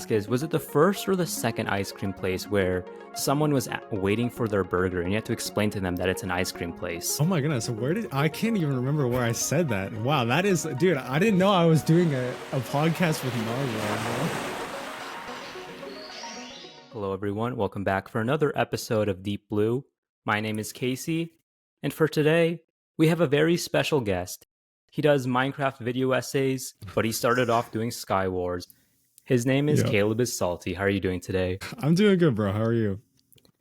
ask is, was it the first or the second ice cream place where someone was waiting for their burger and you had to explain to them that it's an ice cream place? Oh my goodness, I can't even remember where I said that. Wow, that is, dude, I didn't know I was doing a podcast with Narwhal. Hello everyone, welcome back for another episode of Deep Blue. My name is Casey, and for today, we have a very special guest. He does Minecraft video essays, but he started off doing Sky Wars. His name is CalebisSalty. How are you doing today? I'm doing good, bro. How are you?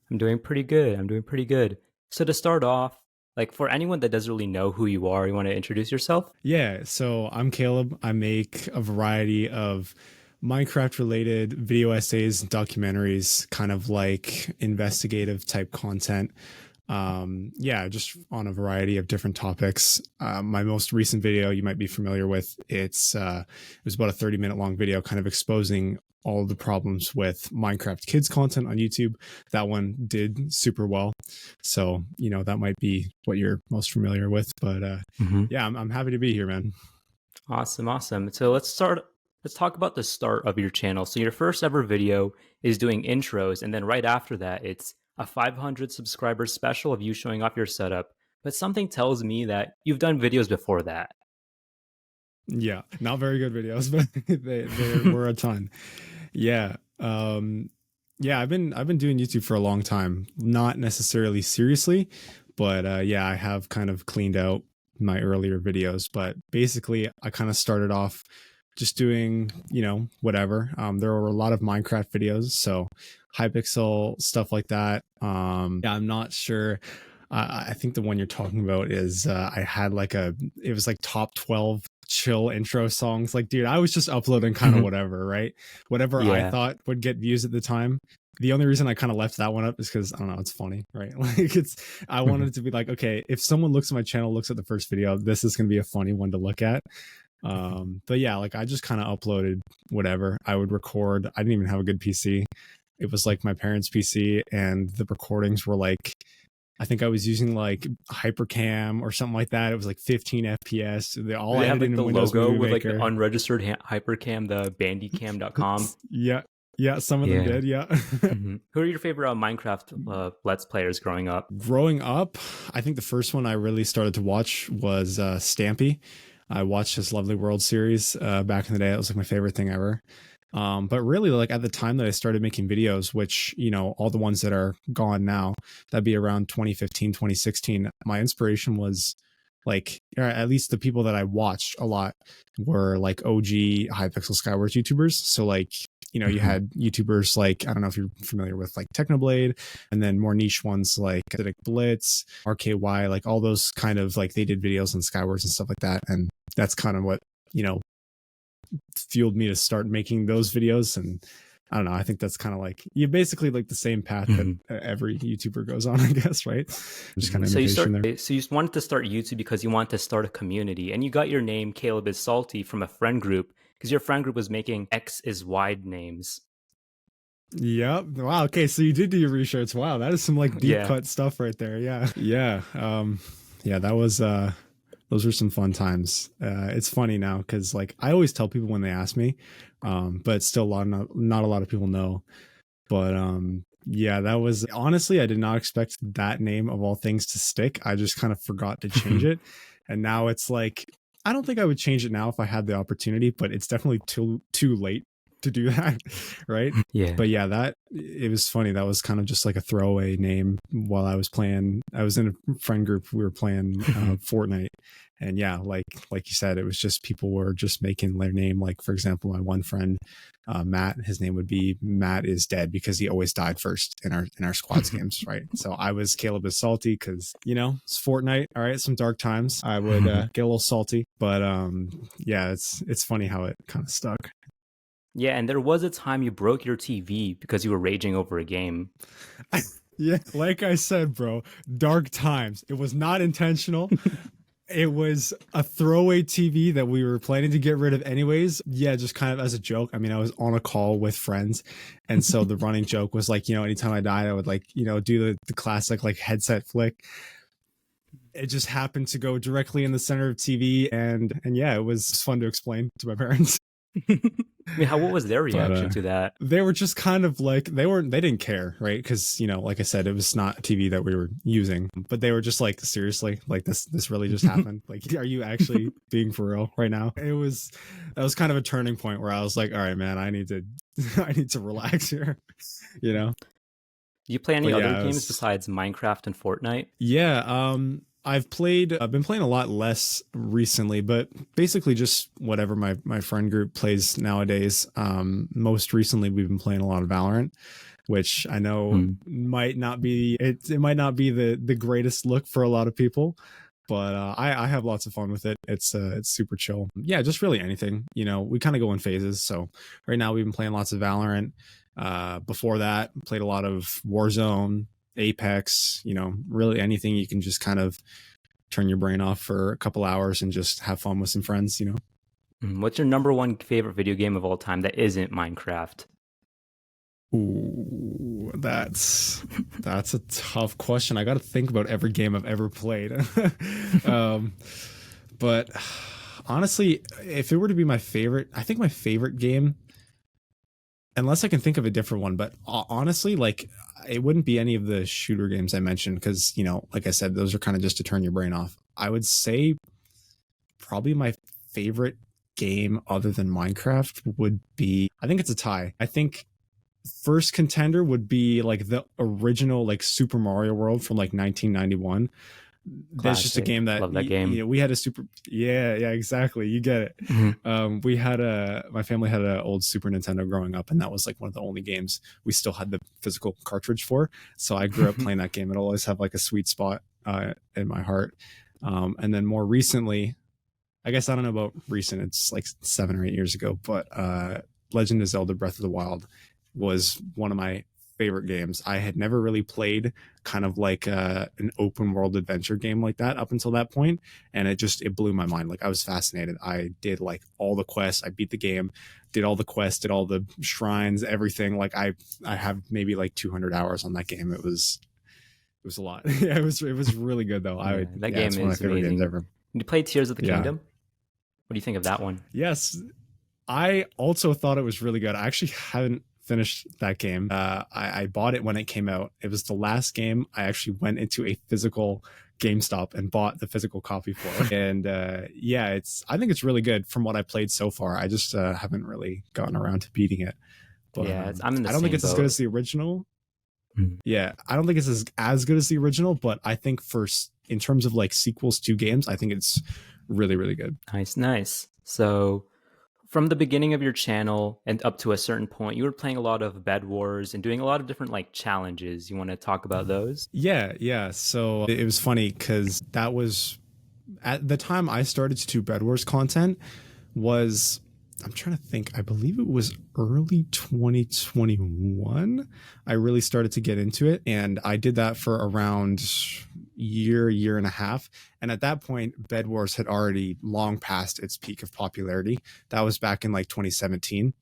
I'm doing pretty good. So to start off, like for anyone that doesn't really know who you are, you want to introduce yourself? Yeah, so I'm Caleb. I make a variety of Minecraft related video essays, documentaries, kind of like investigative type content. Just on a variety of different topics. My most recent video you might be familiar with, it was about a 30-minute long video kind of exposing all the problems with Minecraft kids content on YouTube. That one did super well. So, that might be what you're most familiar with, but I'm happy to be here, man. Awesome. So let's talk about the start of your channel. So your first ever video is doing intros, and then right after that, it's a 500 subscribers special of you showing off your setup. But something tells me that you've done videos before that. Yeah, not very good videos, but they were a ton. Yeah. I've been doing YouTube for a long time, not necessarily seriously, but I have kind of cleaned out my earlier videos, but basically I kind of started off just doing, whatever. There were a lot of Minecraft videos, so Hypixel, stuff like that. I'm not sure. I think the one you're talking about is I had it was like top 12 chill intro songs. Like, dude, I was just uploading kind of whatever, right? Whatever I thought would get views at the time. The only reason I kind of left that one up is because I don't know, it's funny, right? I wanted it to be like, okay, if someone looks at my channel, looks at the first video, this is going to be a funny one to look at. But yeah, I just kind of uploaded whatever I would record. I didn't even have a good PC. It was like my parents' PC, and the recordings were like, I think I was using like Hypercam or something like that. It was like 15 FPS. They all had like in the Windows logo Movie with like Maker. the unregistered Hypercam, the bandycam.com. Yeah, some of them did, yeah. Who are your favorite Minecraft Let's Players growing up? Growing up, I think the first one I really started to watch was Stampy. I watched his Lovely World series back in the day. It was like my favorite thing ever. But really, like at the time that I started making videos, which, all the ones that are gone now, that'd be around 2015, 2016. My inspiration was like, or at least the people that I watched a lot were like OG Hypixel Skywars YouTubers. So like, you had YouTubers like, I don't know if you're familiar with like Technoblade, and then more niche ones like Acidic Blitz, RKY, like all those kind of like, they did videos on Skywars and stuff like that. And that's kind of what, fueled me to start making those videos. And I don't know, I think that's kind of like, you basically like the same path that every YouTuber goes on, I guess, right? Just kind of So you wanted to start YouTube because you wanted to start a community, and you got your name CalebisSalty from a friend group because your friend group was making X is wide names. Yep. Wow. Okay. So you did do your research. Wow. That is some like deep cut stuff right there. Yeah. That was, those were some fun times. It's funny now because like I always tell people when they ask me, but still not a lot of people know. But that was honestly, I did not expect that name of all things to stick. I just kind of forgot to change it. And now it's like, I don't think I would change it now if I had the opportunity, but it's definitely too late to do that. Right. Yeah. But yeah, it was funny. That was kind of just like a throwaway name while I was playing. I was in a friend group. We were playing Fortnite. And yeah, like you said, it was just people were just making their name. Like, for example, my one friend, Matt, his name would be Matt is dead because he always died first in our squads games, right? So I was CalebisSalty because, it's Fortnite. All right, some dark times. I would get a little salty, but it's funny how it kind of stuck. Yeah, and there was a time you broke your TV because you were raging over a game. Yeah, like I said, bro, dark times. It was not intentional. It was a throwaway TV that we were planning to get rid of anyways. Yeah, just kind of as a joke. I mean, I was on a call with friends. And so the running joke was like, anytime I died, I would like, do the classic like headset flick. It just happened to go directly in the center of TV. And yeah, it was fun to explain to my parents. I mean, what was their But reaction to that? they were just kind of like they didn't care, right? Because like I said, it was not a TV that we were using, but they were just like, seriously, like this really just happened. Like, are you actually being for real right now? That was kind of a turning point where I was like, all right, man, I need to I need to relax here, you know. Do you play any But other yeah, games besides Minecraft and Fortnite? yeah, I've been playing a lot less recently, but basically just whatever my friend group plays nowadays. Most recently we've been playing a lot of Valorant, which I know might not be it might not be the greatest look for a lot of people, but I have lots of fun with it. It's super chill. Yeah, just really anything. We kind of go in phases. So right now we've been playing lots of Valorant. Before that, played a lot of Warzone, Apex. Really anything you can just kind of turn your brain off for a couple hours and just have fun with some friends. What's your number one favorite video game of all time that isn't Minecraft? Ooh, that's a tough question. I got to think about every game I've ever played. But honestly, if it were to be my favorite, I think my favorite game, unless I can think of a different one, but honestly, like it wouldn't be any of the shooter games I mentioned because, like I said, those are kind of just to turn your brain off. I would say probably my favorite game other than Minecraft would be, I think it's a tie. I think first contender would be like the original like Super Mario World from like 1991. That's just a game that, love that game. we had a super, yeah, exactly, you get it. My family had an old Super Nintendo growing up, and that was like one of the only games we still had the physical cartridge for. So I grew up playing that game. It'll always have like a sweet spot in my heart. And then more recently, I guess I don't know about recent, it's like 7 or 8 years ago, but Legend of Zelda Breath of the Wild was one of my favorite games. I had never really played kind of like an open world adventure game like that up until that point, and it blew my mind. Like I was fascinated. I did like all the quests. I beat the game, did all the quests, did all the shrines, everything. Like I have maybe like 200 hours on that game. It was a lot. Yeah, it was really good though. That game it's one of my favorite games ever. Did you play Tears of the Kingdom? What do you think of that one? Yes, I also thought it was really good. I actually haven't finished that game. I bought it when it came out. It was the last game I actually went into a physical GameStop and bought the physical copy for. And I think it's really good from what I played so far. I just haven't really gotten around to beating it. But yeah, I'm in the I don't think it's boat. As good as the original. Yeah, I don't think it's as good as the original, but I think in terms of like sequels to games, I think it's really, really good. Nice. So from the beginning of your channel and up to a certain point, you were playing a lot of Bedwars and doing a lot of different like challenges. You want to talk about those? Yeah. So it was funny because that was at the time I started to do Bedwars content was, I'm trying to think, I believe it was early 2021. I really started to get into it, and I did that for around year and a half. And at that point, Bedwars had already long passed its peak of popularity. That was back in like 2017.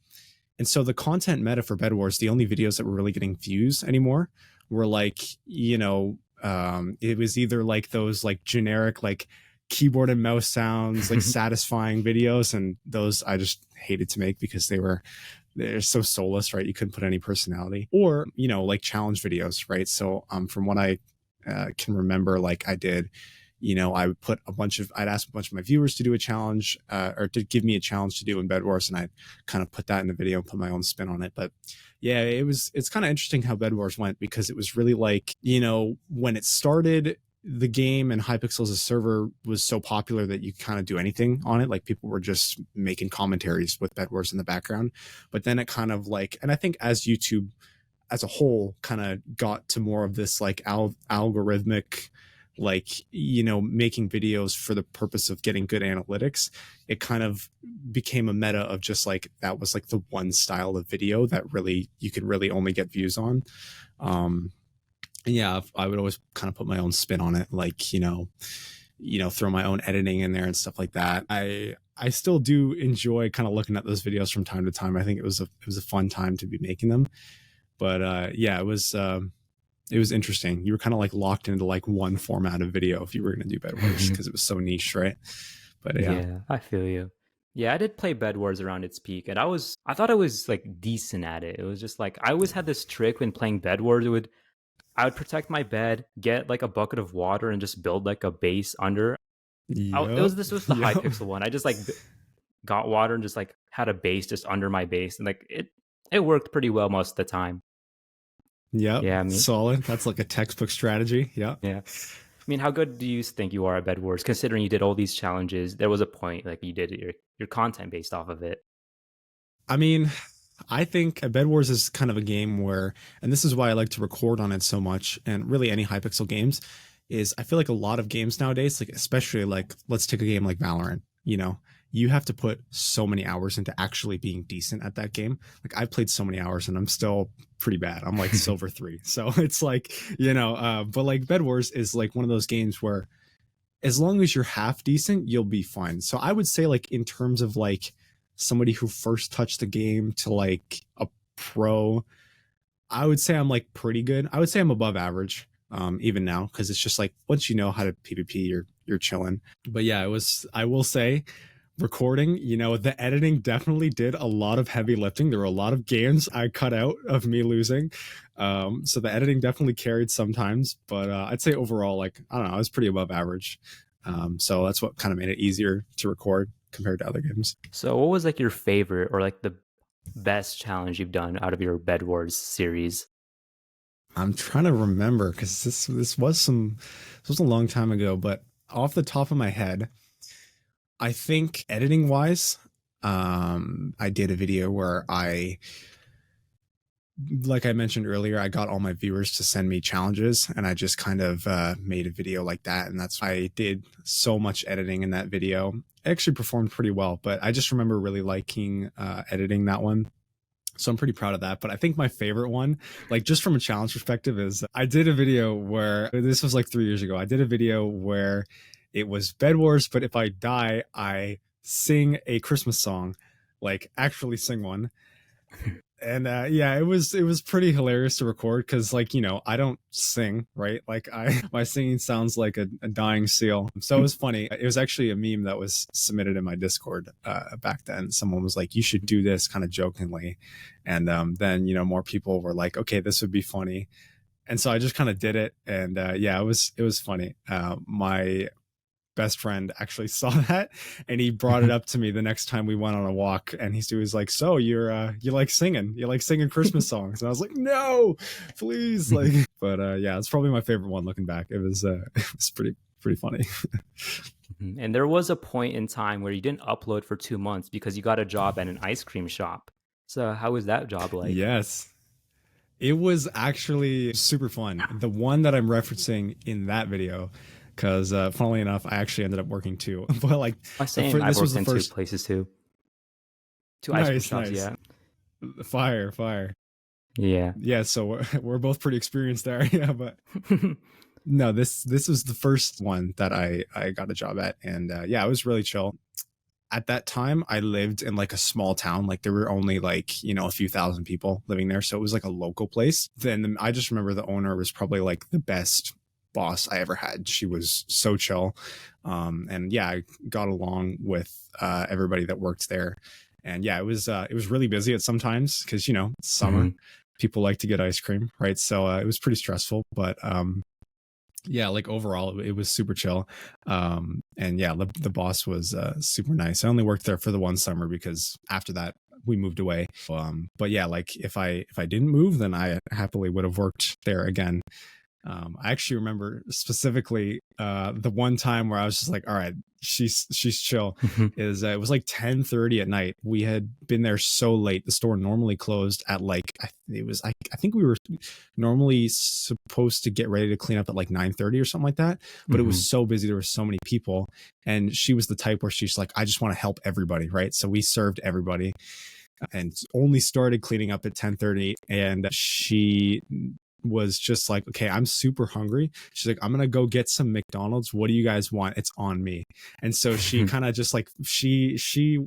And so the content meta for Bedwars, the only videos that were really getting views anymore were like, it was either like those like generic like keyboard and mouse sounds, like satisfying videos, and those I just hated to make because they're so soulless, right? You couldn't put any personality. Or like challenge videos, right? So from what I can remember, like I did, I would I'd ask a bunch of my viewers to do a challenge or to give me a challenge to do in Bedwars, and I'd kind of put that in the video and put my own spin on it. But yeah, it's kind of interesting how Bedwars went, because it was really like, when it started, the game and Hypixel as a server was so popular that you could kind of do anything on it. Like people were just making commentaries with Bedwars in the background. But then it kind of like, and I think as YouTube as a whole kind of got to more of this like algorithmic, like, making videos for the purpose of getting good analytics, it kind of became a meta of just like, that was like the one style of video that really, you could really only get views on. And yeah, I would always kind of put my own spin on it, like, throw my own editing in there and stuff like that. I still do enjoy kind of looking at those videos from time to time. I think it was a fun time to be making them. But yeah, it was interesting. You were kind of like locked into like one format of video if you were going to do Bedwars, because it was so niche, right? But yeah, I feel you. Yeah, I did play Bedwars around its peak, and I thought I was like decent at it. It was just like I always had this trick when playing Bedwars. I would protect my bed, get like a bucket of water, and just build like a base under. Yep. This was the high Yep. pixel one. I just like got water and just like had a base just under my base, and like it worked pretty well most of the time. Yep. Yeah, I mean, Solid. That's like a textbook strategy. Yep. yeah. I mean, how good do you think you are at Bed Wars? Considering you did all these challenges, there was a point like you did your content based off of it. I mean, I think Bed Wars is kind of a game where, and this is why I like to record on it so much, and really any Hypixel games, is I feel like a lot of games nowadays, like especially like let's take a game like Valorant, you have to put so many hours into actually being decent at that game. Like I've played so many hours and I'm still pretty bad. I'm like silver 3. So it's like, but like Bed Wars is like one of those games where as long as you're half decent, you'll be fine. So I would say like in terms of like somebody who first touched the game to like a pro, I would say I'm like pretty good. I would say I'm above average, even now, because it's just like once you know how to PvP, you're chilling. But yeah, I will say recording, the editing definitely did a lot of heavy lifting. There were a lot of games I cut out of me losing. So the editing definitely carried sometimes, but I'd say overall, like, I don't know, I was pretty above average. So that's what kind of made it easier to record compared to other games. So, what was like your favorite or like the best challenge you've done out of your Bed Wars series? I'm trying to remember because this was a long time ago, but off the top of my head, I think editing wise, I did a video where like I mentioned earlier, I got all my viewers to send me challenges, and I just kind of made a video like that, and that's why I did so much editing in that video. It actually performed pretty well, but I just remember really liking editing that one. So I'm pretty proud of that. But I think my favorite one, like just from a challenge perspective, is I did a video where this was like 3 years ago. I did a video where it was Bed Wars, but if I die, I sing a Christmas song, like actually sing one. And yeah, it was pretty hilarious to record because like I don't sing, right, like I my singing sounds like a dying seal. So it was funny. It was actually a meme that was submitted in my Discord back then. Someone was like, you should do this, kind of jokingly, and then more people were like, okay, this would be funny. And so I just kind of did it, and yeah, it was funny. My best friend actually saw that, and he brought it up to me the next time we went on a walk, and he was like, so you like singing Christmas songs? And I was like, no, please, like. But yeah, it's probably my favorite one looking back. It was it was pretty funny. And there was a point in time where you didn't upload for 2 months because you got a job at an ice cream shop. So how was that job like? Yes, it was actually super fun. The one that I'm referencing in that video, because funnily enough, I actually ended up working too. But like, Same. I've this was worked the in two first. places too. Two ice cream Nice, shops, nice. yeah. Fire. Yeah. Yeah, so we're both pretty experienced there. Yeah, but no, this was the first one that I got a job at, and yeah, it was really chill. At that time, I lived in like a small town. Like there were only like a few thousand people living there, so it was like a local place. Then I just remember the owner was probably like the best boss I ever had. She was so chill, and yeah, I got along with everybody that worked there. And yeah, it was really busy at sometimes because it's summer. Mhm. People like to get ice cream, right? So it was pretty stressful, but yeah, like overall it was super chill. And yeah, the boss was super nice. I only worked there for the one summer because after that we moved away. But yeah, like if I didn't move, then I happily would have worked there again. I actually remember specifically the one time where I was just like, all right, she's chill. Is it was like 10:30 at night. We had been there so late. The store normally closed at like I think we were normally supposed to get ready to clean up at like 9:30 or something like that. But it was so busy. There were so many people, and she was the type where she's like, I just want to help everybody, right? So we served everybody, and only started cleaning up at 10:30, and she was just like, okay, I'm super hungry. She's like, I'm gonna go get some McDonald's. What do you guys want? It's on me. And so she kind of just like she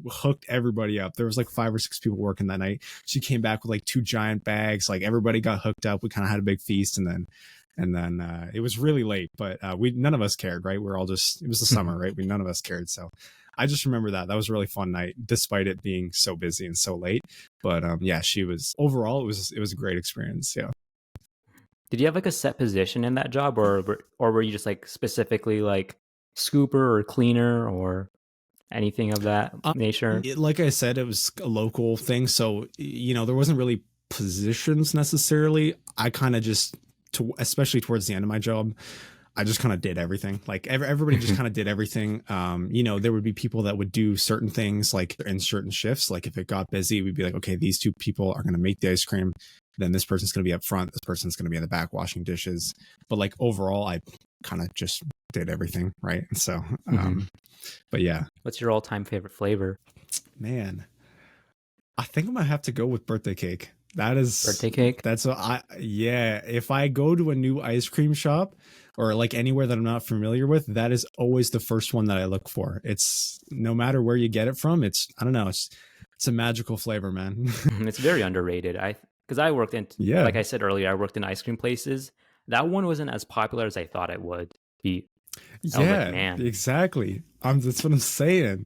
hooked everybody up. There was like 5 or 6 people working that night. She came back with like 2 giant bags. Like everybody got hooked up. We kind of had a big feast, and then it was really late, but we none of us cared, right? We're all just, it was the summer, right? None of us cared. So I just remember that was a really fun night, despite it being so busy and so late. But yeah, she was overall it was a great experience. Yeah. Did you have like a set position in that job, or were you just like specifically like scooper or cleaner or anything of that nature? Like I said, it was a local thing, so there wasn't really positions necessarily. I kind of just, especially towards the end of my job, I just kind of did everything. Like everybody just kind of did everything. There would be people that would do certain things like in certain shifts. Like if it got busy, we'd be like, okay, these two people are going to make the ice cream. Then this person's going to be up front. This person's going to be in the back washing dishes. But like overall, I kind of just did everything. Right. So, but yeah. What's your all-time favorite flavor? Man, I think I might have to go with birthday cake. That is birthday cake. That's what if I go to a new ice cream shop or like anywhere that I'm not familiar with, that is always the first one that I look for. It's no matter where you get it from. I don't know. It's a magical flavor, man. It's very underrated. Because I worked in, like I said earlier, I worked in ice cream places. That one wasn't as popular as I thought it would be. Yeah, exactly. That's what I'm saying.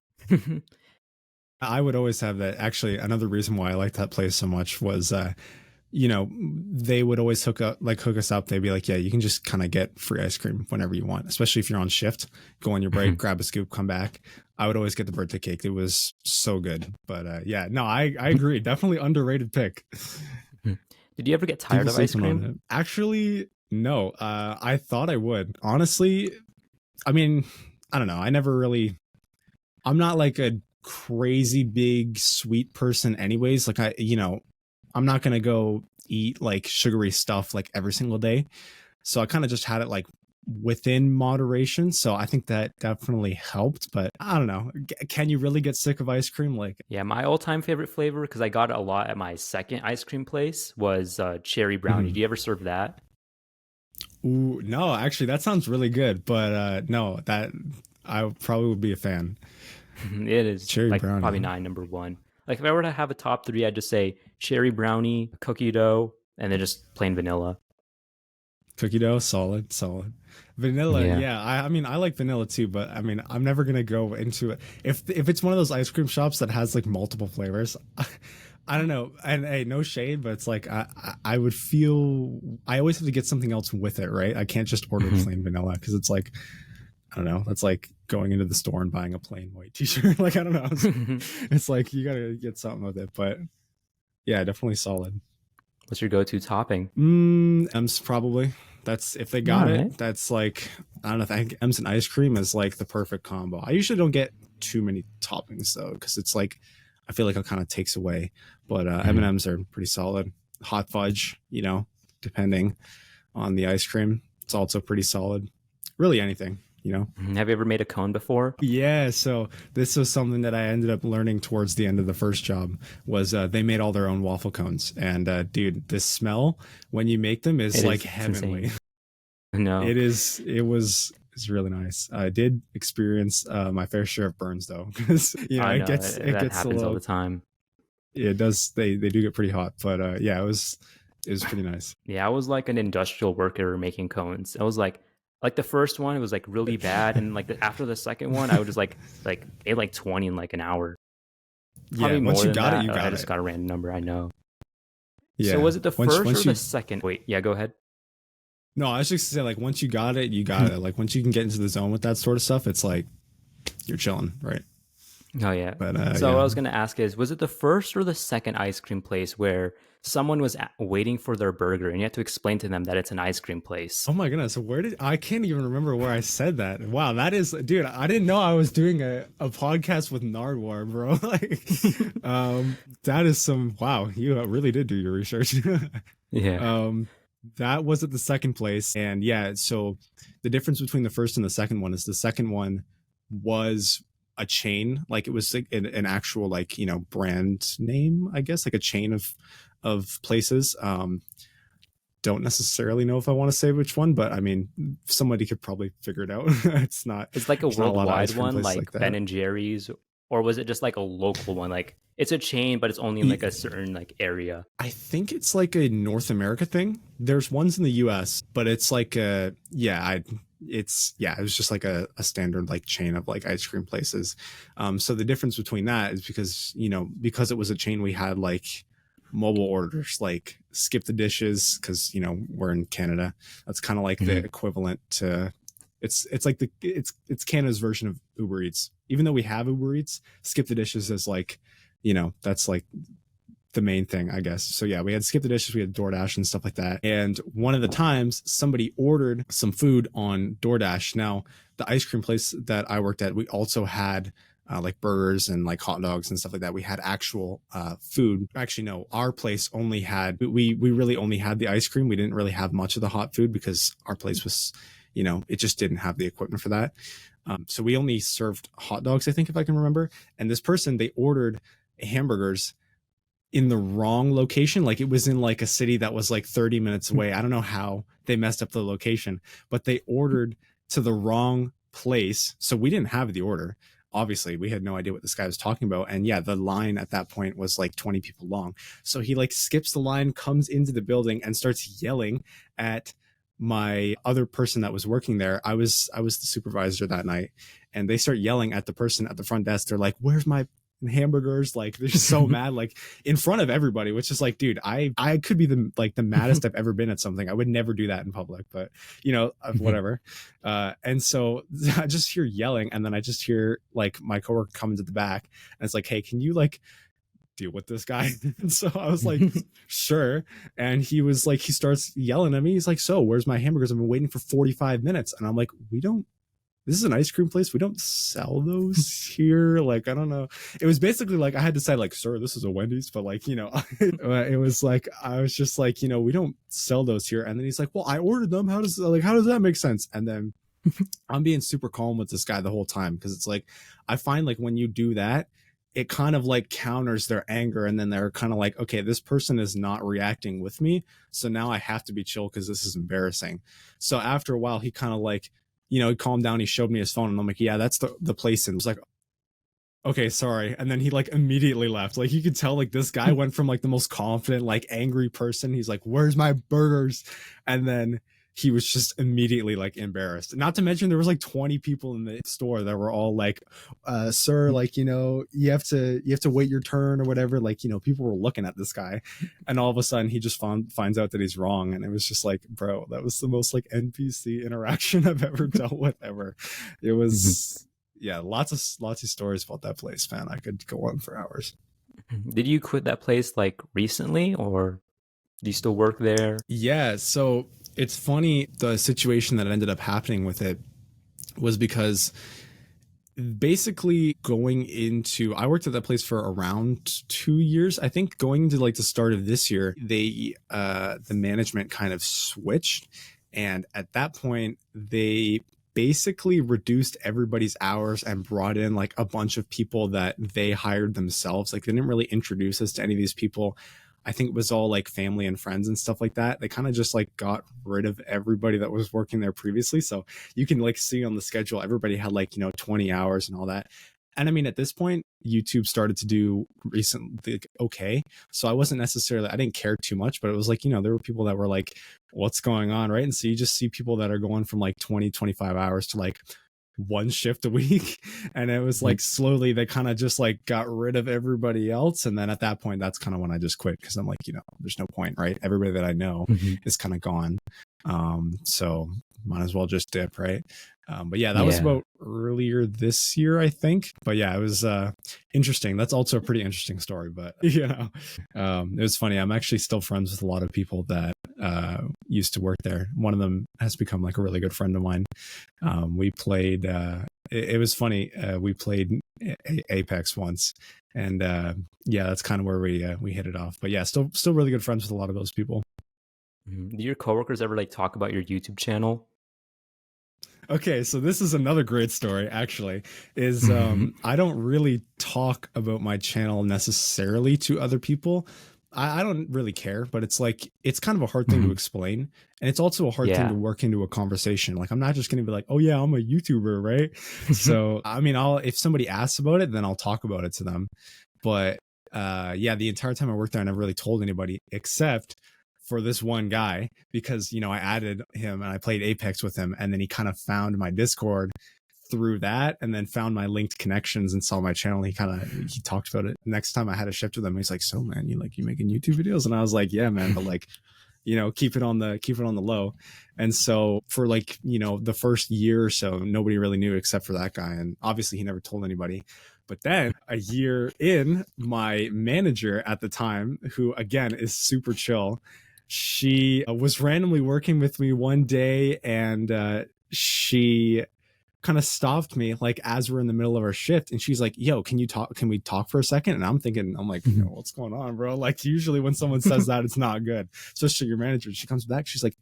I would always have that. Actually, another reason why I liked that place so much was, they would always hook us up. They'd be like, yeah, you can just kind of get free ice cream whenever you want, especially if you're on shift. Go on your break, grab a scoop, come back. I would always get the birthday cake. It was so good. But yeah, no, I agree. Definitely underrated pick. Did you ever get tired of ice cream? Actually, no. I thought I would. Honestly, I mean, I don't know. I'm not like a crazy big sweet person anyways. Like I'm not gonna go eat like sugary stuff like every single day, so I kind of just had it like within moderation. So I think that definitely helped. But I don't know, can you really get sick of ice cream? Like, yeah, my all-time favorite flavor, because I got it a lot at my second ice cream place, was cherry brownie. Do you ever serve that? Ooh, no, actually that sounds really good, but no, that I probably would be a fan. It is cherry like brownie. Probably number one. Like if I were to have a top three, I'd just say cherry brownie, cookie dough, and then just plain vanilla. Cookie dough, solid. Vanilla, yeah. I mean, I like vanilla too, but I mean, I'm never gonna go into it. If it's one of those ice cream shops that has like multiple flavors, I don't know. And hey, no shade, but it's like I would feel I always have to get something else with it, right? I can't just order plain vanilla because it's like, I don't know. That's like going into the store and buying a plain white t-shirt. Like, I don't know. It's like you gotta get something with it. But yeah, definitely solid. What's your go-to topping? M's probably. That's if they got it. That's like, I don't know. I think M's and ice cream is like the perfect combo. I usually don't get too many toppings though, because it's like I feel like it kind of takes away. But M&M's are pretty solid. Hot fudge, depending on the ice cream, it's also pretty solid. Really anything. Have you ever made a cone before? Yeah, so this was something that I ended up learning towards the end of the first job was they made all their own waffle cones. And dude, the smell when you make them is like heavenly. No, it's really nice. I did experience my fair share of burns though, because it gets happens all the time. It does. They do get pretty hot, but yeah, it was pretty nice. Yeah, I was like an industrial worker making cones. I was like the first one, it was like really bad, and like after the second one, I would just like ate like 20 in like an hour. Probably yeah, once you got it, you got it. I just got a random number. I know. Yeah. So was it the first or the second? Wait, yeah, go ahead. No, I was just gonna say like once you got it, you got it. Like once you can get into the zone with that sort of stuff, it's like you're chilling, right? Oh yeah. But so what I was gonna ask is, was it the first or the second ice cream place where someone was waiting for their burger and you had to explain to them that it's an ice cream place? Oh my goodness, I can't even remember where I said that. Wow, that is, dude, I didn't know I was doing a podcast with Nardwar, bro. Like that is wow, you really did do your research. Yeah. That was at the second place. And yeah, so the difference between the first and the second one is the second one was a chain, like it was like an actual like brand name, I guess, like a chain of places. Don't necessarily know if I want to say which one, but I mean somebody could probably figure it out. It's like a worldwide one, like Ben and Jerry's, or was it just like a local one? Like it's a chain, but it's only in like a certain like area. I think it's like a North America thing. There's ones in the US, but it's like it was just like a standard like chain of like ice cream places. So the difference between that is because, because it was a chain, we had like mobile orders, like skip the dishes, because we're in Canada. That's kind of like the equivalent to, it's like it's Canada's version of Uber Eats. Even though we have Uber Eats, skip the dishes is like, that's like the main thing, I guess. So yeah, we had skip the dishes, we had DoorDash and stuff like that. And one of the times somebody ordered some food on DoorDash. Now, the ice cream place that I worked at, we also had like burgers and like hot dogs and stuff like that. We had actual food. Actually, no, our place only had, we really only had the ice cream. We didn't really have much of the hot food because our place was, it just didn't have the equipment for that. So we only served hot dogs, I think, if I can remember. And this person, they ordered hamburgers in the wrong location. Like it was in like a city that was like 30 minutes away. I don't know how they messed up the location, but they ordered to the wrong place. So we didn't have the order. Obviously, we had no idea what this guy was talking about. And yeah, the line at that point was like 20 people long. So he like skips the line, comes into the building and starts yelling at my other person that was working there. I was the supervisor that night, and they start yelling at the person at the front desk. They're like, "Where's my hamburgers?" Like they're just so mad, like in front of everybody, which is like, dude, I could be the maddest I've ever been at something. I would never do that in public, but whatever. And so I just hear yelling, and then I just hear like my coworker come into the back, and it's like, hey, can you like deal with this guy? And so I was like, sure. And he was like, he starts yelling at me. He's like, so where's my hamburgers? I've been waiting for 45 minutes. And I'm like, this is an ice cream place. We don't sell those here. Like, I don't know. It was basically like, I had to say like, sir, this is a Wendy's, but like, it was like, I was just like, we don't sell those here. And then he's like, well, I ordered them. How does that make sense? And then I'm being super calm with this guy the whole time. Cause it's like, I find like when you do that, it kind of like counters their anger. And then they're kind of like, okay, this person is not reacting with me. So now I have to be chill because this is embarrassing. So after a while, he kind of like, he calmed down. He showed me his phone, and I'm like, yeah, that's the place. And it was like, okay, sorry. And then he like immediately left. Like you could tell like this guy went from like the most confident, like angry person. He's like, where's my burgers? And then he was just immediately like embarrassed. Not to mention there was like 20 people in the store that were all like, sir, like, you have to wait your turn or whatever. Like, people were looking at this guy, and all of a sudden he just finds out that he's wrong. And it was just like, bro, that was the most like NPC interaction I've ever dealt with ever. It was, yeah, lots of stories about that place, man. I could go on for hours. Did you quit that place like recently, or do you still work there? Yeah. So it's funny, the situation that ended up happening with it was because basically I worked at that place for around 2 years. I think going into like the start of this year, the management kind of switched. And at that point, they basically reduced everybody's hours and brought in like a bunch of people that they hired themselves. Like they didn't really introduce us to any of these people. I think it was all like family and friends and stuff like that. They kind of just like got rid of everybody that was working there previously. So you can like see on the schedule, everybody had like, 20 hours and all that. And I mean, at this point, YouTube started to do recently okay. So I didn't care too much, but it was like, there were people that were like, what's going on? Right. And so you just see people that are going from like 20, 25 hours to like one shift a week. And it was like slowly they kind of just like got rid of everybody else. And then at that point, that's kind of when I just quit, because I'm like, there's no point, right? Everybody that I know is kind of gone. So might as well just dip, right? But yeah, that was about earlier this year, I think. But yeah, it was interesting. That's also a pretty interesting story. But it was funny. I'm actually still friends with a lot of people that used to work there. One of them has become like a really good friend of mine. We played. It was funny. We played Apex once, and that's kind of where we hit it off. But yeah, still really good friends with a lot of those people. Do your coworkers ever like talk about your YouTube channel? Okay, so this is another great story, actually, is I don't really talk about my channel necessarily to other people. I don't really care, but it's like, it's kind of a hard thing to explain. And it's also a hard thing to work into a conversation. Like, I'm not just going to be like, oh yeah, I'm a YouTuber, right? So, I mean, if somebody asks about it, then I'll talk about it to them. But the entire time I worked there, I never really told anybody, except for this one guy because, I added him and I played Apex with him, and then he kind of found my Discord through that, and then found my linked connections and saw my channel. He talked about it. Next time I had a shift with him, he's like, so man, you making YouTube videos? And I was like, yeah man, but like, keep it on the low. And so for like, the first year or so, nobody really knew except for that guy, and obviously he never told anybody. But then a year in, my manager at the time, who again is super chill, she was randomly working with me one day, and she kind of stopped me like as we're in the middle of our shift, and she's like, yo, can we talk for a second? And I'm like, what's going on, bro? Like usually when someone says that, it's not good, especially your manager. She comes back, she's like,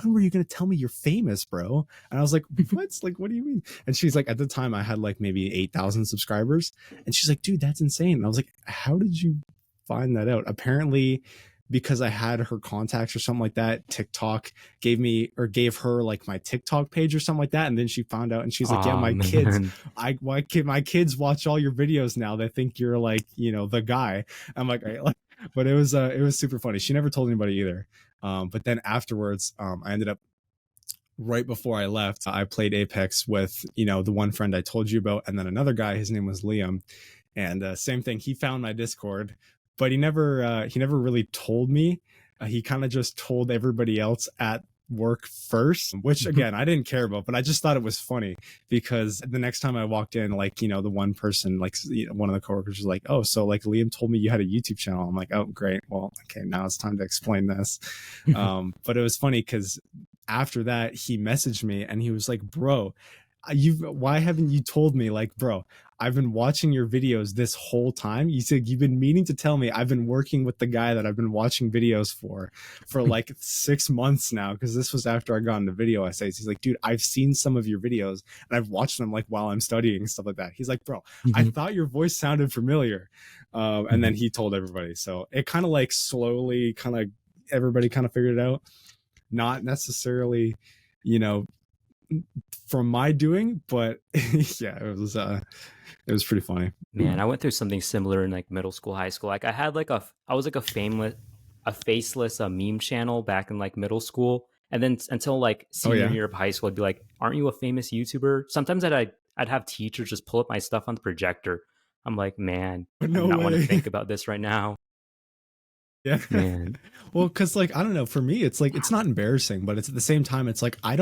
when were you going to tell me you're famous, bro? And I was like, what? Like, what do you mean? And she's like, at the time I had like maybe 8,000 subscribers, and she's like, dude, that's insane. And I was like, how did you find that out? Apparently because I had her contacts or something like that, TikTok gave her like my TikTok page or something like that. And then she found out, and she's like, yeah, my kids watch all your videos now. They think you're like, the guy. I'm like, right. But it was super funny. She never told anybody either. But then afterwards, I ended up, right before I left, I played Apex with, the one friend I told you about. And then another guy, his name was Liam. And same thing. He found my Discord, but he never really told me. He kind of just told everybody else at work first, which again, I didn't care about, but I just thought it was funny because the next time I walked in, like, the one person, like one of the coworkers was like, oh, so like Liam told me you had a YouTube channel. I'm like, oh, great. Well, okay, now it's time to explain this. But it was funny because after that, he messaged me and he was like, bro, why haven't you told me? Like, bro, I've been watching your videos this whole time. You said you've been meaning to tell me. I've been working with the guy that I've been watching videos for like 6 months now, because this was after I got into video essays. He's like, dude, I've seen some of your videos and I've watched them like while I'm studying and stuff like that. He's like, bro, I thought your voice sounded familiar. And then he told everybody. So it kind of like slowly everybody kind of figured it out. Not necessarily, from my doing, but yeah, it was pretty funny. Man, I went through something similar in like middle school, high school. Like I was like a faceless meme channel back in like middle school, and then until like senior year of high school, I'd be like, "Aren't you a famous YouTuber?" Sometimes I'd have teachers just pull up my stuff on the projector. I'm like, man, I do not want to think about this right now. Yeah. Man. Well, because like, I don't know, for me, it's like, it's not embarrassing, but it's at the same time, it's like, I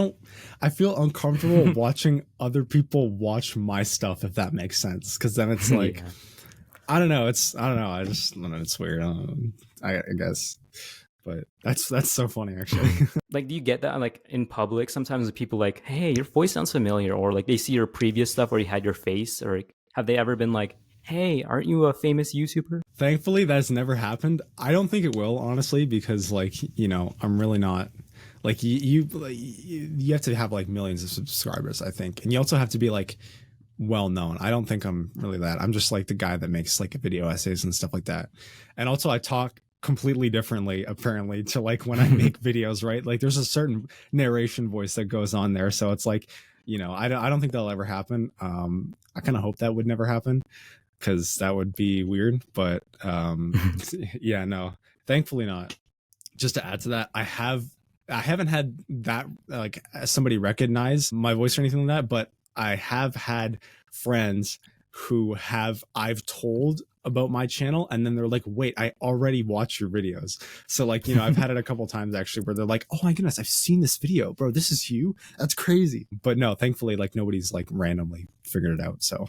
feel uncomfortable watching other people watch my stuff, if that makes sense. Because then it's like, I don't know. I just don't know. It's weird. I guess. But that's so funny, actually. Like, do you get that like in public? Sometimes people like, hey, your voice sounds familiar, or like they see your previous stuff where you had your face, or like, have they ever been like, hey, aren't you a famous YouTuber? Thankfully, that's never happened. I don't think it will, honestly, because like, I'm really not like you have to have like millions of subscribers, I think. And you also have to be like well known. I don't think I'm really that. I'm just like the guy that makes like video essays and stuff like that. And also I talk completely differently apparently to like when I make videos, right? Like there's a certain narration voice that goes on there. So it's like, I don't think that'll ever happen. I kind of hope that would never happen, because that would be weird. But yeah, no, thankfully not. Just to add to that, I haven't had that like somebody recognize my voice or anything like that, but I have had friends who I've told about my channel, and then they're like, wait, I already watch your videos. So like, I've had it a couple times actually where they're like, oh my goodness, I've seen this video, bro, this is you, that's crazy. But no, thankfully, like nobody's like randomly figured it out, so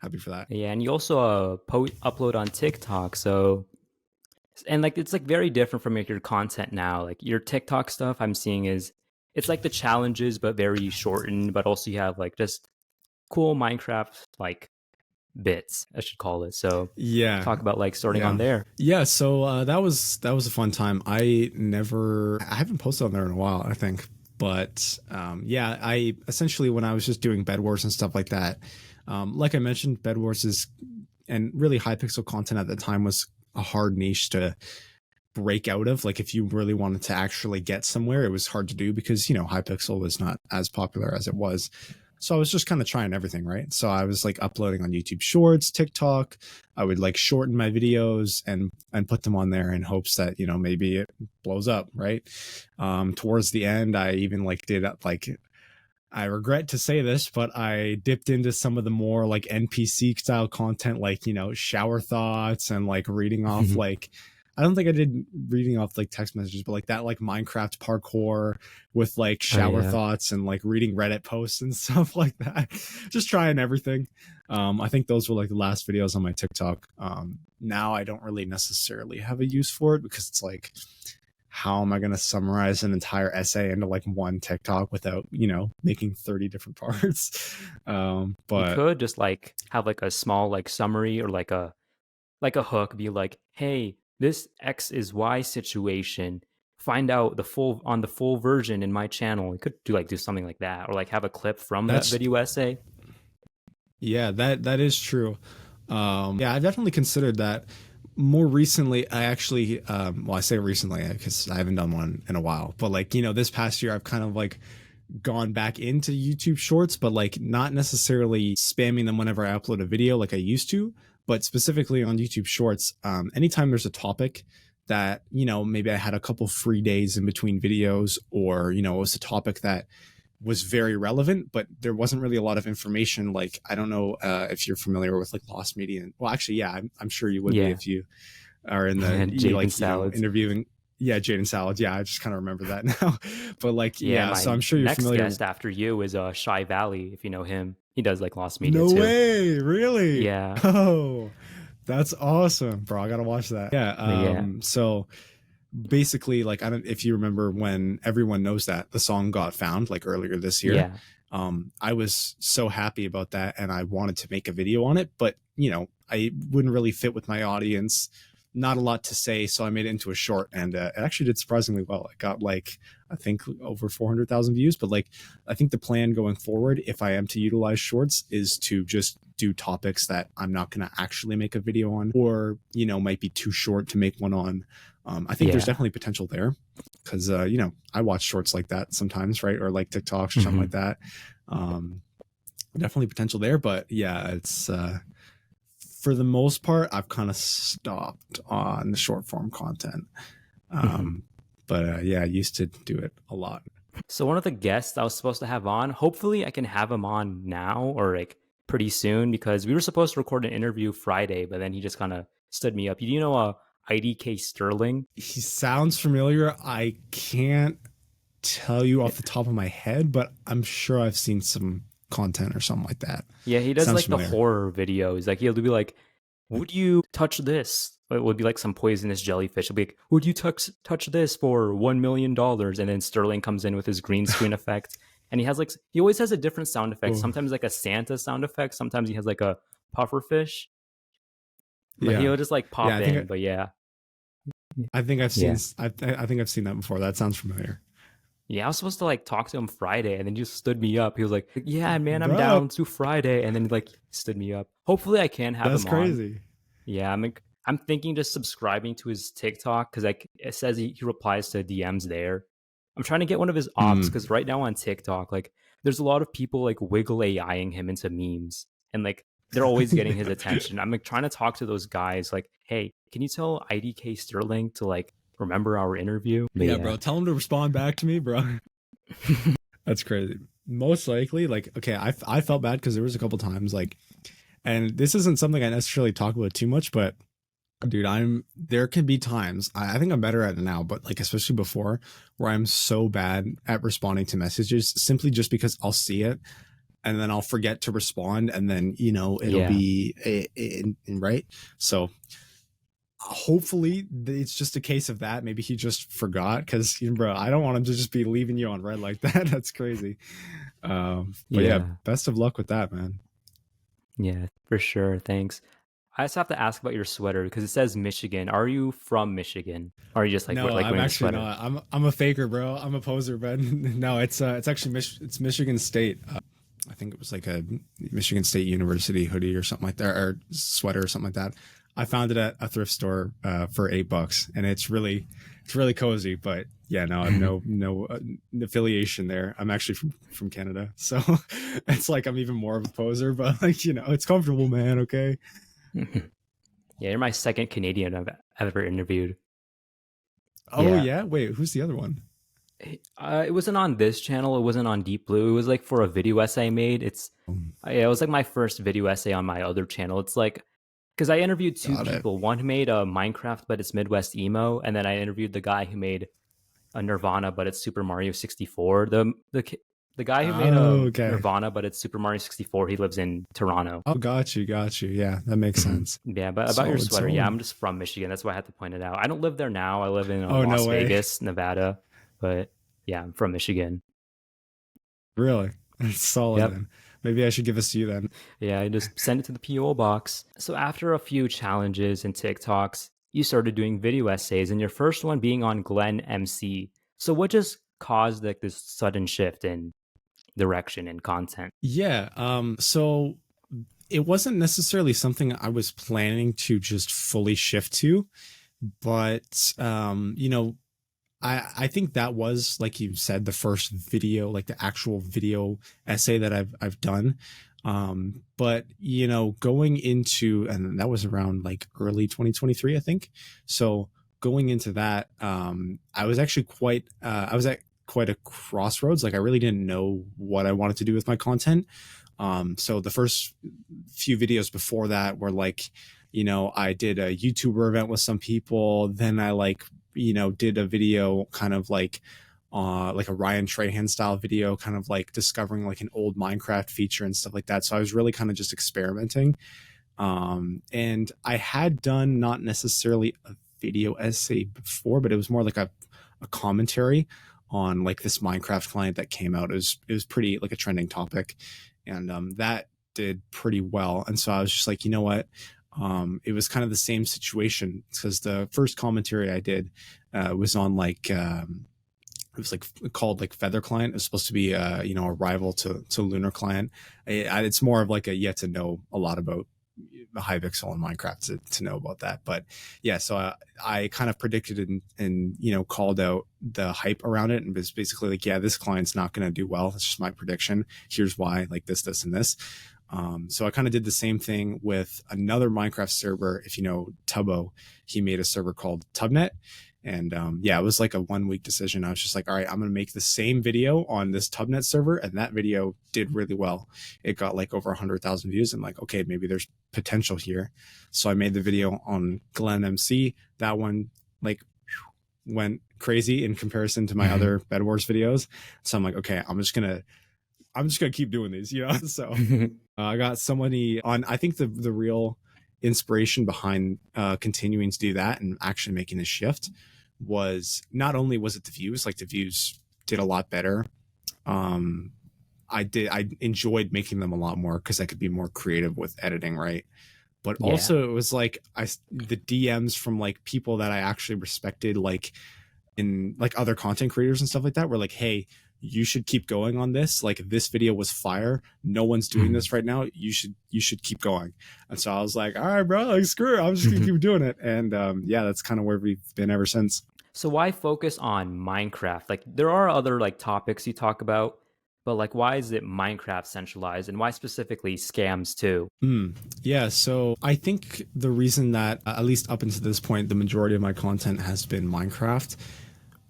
happy for that. Yeah, and you also upload on TikTok, so, and like it's like very different from like your content now. Like your TikTok stuff I'm seeing it's like the challenges but very shortened, but also you have like just cool Minecraft like bits, I should call it. So yeah, talk about like starting on there. Yeah, so that was a fun time. I haven't posted on there in a while, I think. But yeah, I essentially, when I was just doing Bedwars and stuff like that, like I mentioned, Bedwars and really Hypixel content at the time was a hard niche to break out of. Like if you really wanted to actually get somewhere, it was hard to do because, Hypixel was not as popular as it was. So I was just kind of trying everything, right? So I was like uploading on YouTube Shorts, TikTok. I would like shorten my videos and put them on there in hopes that, you know, maybe it blows up, right? Towards the end, I even like did like, I regret to say this, but I dipped into some of the more like NPC style content, like, you know, shower thoughts and like reading off like, I don't think I did reading off like text messages, but like that, like Minecraft parkour with like Oh shower yeah. thoughts and like reading Reddit posts and stuff like that. Just trying everything. I think those were like the last videos on my TikTok. Now I don't really necessarily have a use for it because it's like, how am I going to summarize an entire essay into like one TikTok without, you know, making 30 different parts? You But could just like have like a small like summary or like a hook, be like, hey, this X is Y situation. Find out the full version in my channel. You could do something like that, or like have a clip from that that's, video essay. yeah, that is true. Yeah, I've definitely considered that. More recently, I actually, well, I say recently because I haven't done one in a while, but like, you know, this past year, I've kind of like gone back into YouTube Shorts, but like not necessarily spamming them whenever I upload a video like I used to, but specifically on YouTube Shorts. Anytime there's a topic that, you know, maybe I had a couple free days in between videos, or, you know, it was a topic that was very relevant, but there wasn't really a lot of information. Like, I don't know if you're familiar with like Lost Media. Well, actually, yeah, I'm sure you would be Yeah, if you are in the, and Jaden like, you know, salads. interviewing. Yeah, Jaden Salad. Yeah, I just kind of remember that now. But like, Yeah, yeah, so my I'm sure you're next familiar. guest after you is Shy Valley, if you know him. He does like Lost Media No too. way, really? Yeah, Oh, that's awesome, bro. I gotta watch that. Yeah. yeah, So basically, like, I don't if you remember when Everyone Knows That the song got found like earlier this year. yeah, I was so happy about that, and I wanted to make a video on it, but you know, I wouldn't really fit with my audience. Not a lot to say, so I made it into a short, and it actually did surprisingly well. It got like, I think, over 400,000 views. But like, I think the plan going forward, if I am to utilize shorts, is to just do topics that I'm not going to actually make a video on, or, you know, might be too short to make one on. I think there's yeah. definitely potential there because, you know, I watch shorts like that sometimes, right? Or like TikToks or something Hmm. like that. Um, Definitely potential there, but yeah, it's for the most part, I've kind of stopped on the short form content. Hmm. Um, but yeah, I used to do it a lot. So one of the guests I was supposed to have on, hopefully I can have him on now or like pretty soon because we were supposed to record an interview Friday, but then he just kind of stood me up. Do you know IDK Sterling? He sounds familiar. I can't tell you off the top of my head, but I'm sure I've seen some content or something like that. Yeah, he does Sounds like the familiar. horror videos. Like he'll be like, "Would you touch this?" It would be like some poisonous jellyfish. He'll be like, "Would you touch this for $1 million?" And then Sterling comes in with his green screen effect, and he always has a different sound effect. Oh, Sometimes like a Santa sound effect. Sometimes he has like a puffer fish. But yeah, he'll just like yeah. pop in. But yeah, I think I've seen. yeah, I think I've seen that before. That sounds familiar, yeah. I was supposed to like talk to him Friday, and then he just stood me up. He was like, "Yeah, man, I'm bro. down to Friday," and then like stood me up. Hopefully, I can have That's him on. crazy. Yeah, I'm thinking just subscribing to his TikTok because like it says he replies to DMs there. I'm trying to get one of his ops Mm. because right now on TikTok, like there's a lot of people like wiggle AIing him into memes and like they're always getting his attention. I'm like trying to talk to those guys like, hey, can you tell IDK Sterling to like remember our interview? But Yeah, yeah. bro. Tell him to respond back to me, bro. That's crazy. Most likely, like, okay, I felt bad because there was a couple times, like, and this isn't something I necessarily talk about too much, but dude, there can be times, I think I'm better at it now, but like, especially before, where I'm so bad at responding to messages simply just because I'll see it and then I'll forget to respond. And then, you know, it'll Yeah. be right. So hopefully it's just a case of that. Maybe he just forgot because, bro, I don't want him to just be leaving you on red like that. That's crazy. But yeah, Yeah. best of luck with that, man. Yeah, for sure. Thanks. I just have to ask about your sweater because it says Michigan. Are you from Michigan? Or are you just like No, I'm wearing the actually sweater? not. I'm a faker, bro. I'm a poser, but no, it's actually it's Michigan State. I think it was like a Michigan State University hoodie or something like that, or sweater or something like that. I found it at a thrift store for $8, and it's really It's really cozy, but yeah, no, I have no affiliation there. I'm actually from Canada, so it's like I'm even more of a poser. But like, it's comfortable, man. Okay. Yeah, you're my second Canadian I've ever interviewed. Oh Yeah. yeah. Wait, who's the other one? It wasn't on this channel. It wasn't on Deep Blue. It was like for a video essay I made. Yeah, it was like my first video essay on my other channel. It's like because I interviewed two Got it. people. One who made a Minecraft, but it's Midwest emo, and then I interviewed the guy who made a Nirvana, but it's Super Mario 64. The guy who made a Oh, okay. Nirvana, but it's Super Mario 64. He lives in Toronto. Oh, got you. Yeah, that makes sense. Yeah, but about your Solid, sweater, yeah, solid. I'm just from Michigan. That's why I had to point it out. I don't live there now. I live in Oh, no Las way. Vegas, Nevada, but yeah, I'm from Michigan. Really? It's solid Yep. then. Maybe I should give this to you then. Yeah, I just send it to the PO box. So after a few challenges and TikToks, you started doing video essays, and your first one being on Glenn MC. So what just caused like this sudden shift in direction and content? Yeah. So it wasn't necessarily something I was planning to just fully shift to, but I think that was, like you said, the first video, like the actual video essay that I've done. But going into, and that was around like early 2023, I think. So going into that, I was actually I was at quite a crossroads. Like I really didn't know what I wanted to do with my content. So the first few videos before that were like, I did a YouTuber event with some people. Then I did a video kind of like a Ryan Trahan style video, kind of like discovering like an old Minecraft feature and stuff like that. So I was really kind of just experimenting. And I had done not necessarily a video essay before, but it was more like a commentary on like this Minecraft client that came out. It was pretty like a trending topic, and that did pretty well. And so I was just like, you know what? It was kind of the same situation because the first commentary I did was on like it was like called like Feather Client. It was supposed to be a rival to Lunar Client. It's more of like a yet to know a lot about Hypixel and Minecraft to know about that. But yeah, so I kind of predicted and called out the hype around it and was basically like, yeah, this client's not going to do well. That's just my prediction. Here's why, like this and this. So I kind of did the same thing with another Minecraft server. If you know Tubbo, he made a server called Tubnet. And yeah, it was like a 1 week decision. I was just like, all right, I'm going to make the same video on this Tubnet server. And that video did really well. It got like over 100,000 views. I'm like, okay, maybe there's potential here. So I made the video on Glenn MC. That one like went crazy in comparison to my other Bedwars videos. So I'm like, okay, I'm just gonna keep doing these, So I got somebody on. I think the real inspiration behind continuing to do that and actually making this shift was not only was it the views, like the views did a lot better. I enjoyed making them a lot more because I could be more creative with editing, right? But Yeah. also it was like the DMs from like people that I actually respected, like in like other content creators and stuff like that, were like, hey, you should keep going on this. Like this video was fire. No one's doing this right now. You should keep going. And so I was like, all right, bro, like screw it. I'm just gonna keep doing it. And yeah, that's kind of where we've been ever since. So why focus on Minecraft? Like there are other like topics you talk about, but like why is it Minecraft centralized and why specifically scams too? Yeah, so I think the reason that at least up until this point, the majority of my content has been Minecraft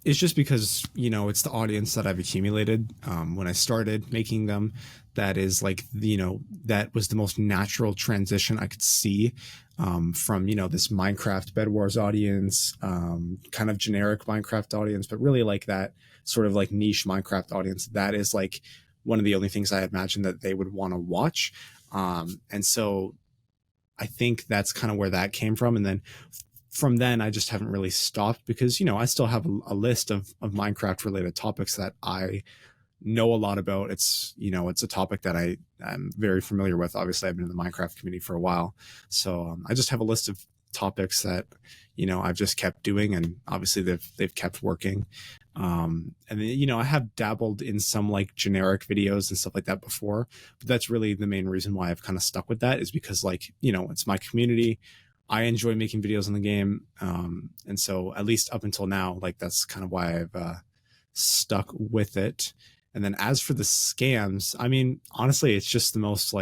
is just because it's the audience that I've accumulated when I started making them. That is like that was the most natural transition I could see from this Minecraft Bedwars audience, kind of generic Minecraft audience, but really like that sort of like niche Minecraft audience. That is like one of the only things I imagined that they would want to watch, and so I think that's kind of where that came from. And then from then I just haven't really stopped because I still have a list of Minecraft related topics that I know a lot about. It's it's a topic that I'm very familiar with. Obviously I've been in the Minecraft community for a while, so I just have a list of topics that I've just kept doing, and obviously they've kept working. And then I have dabbled in some like generic videos and stuff like that before, but that's really the main reason why I've kind of stuck with that, is because like it's my community. I enjoy making videos on the game. And so at least up until now, like that's kind of why I've stuck with it. And then as for the scams, I mean, honestly, it's just the most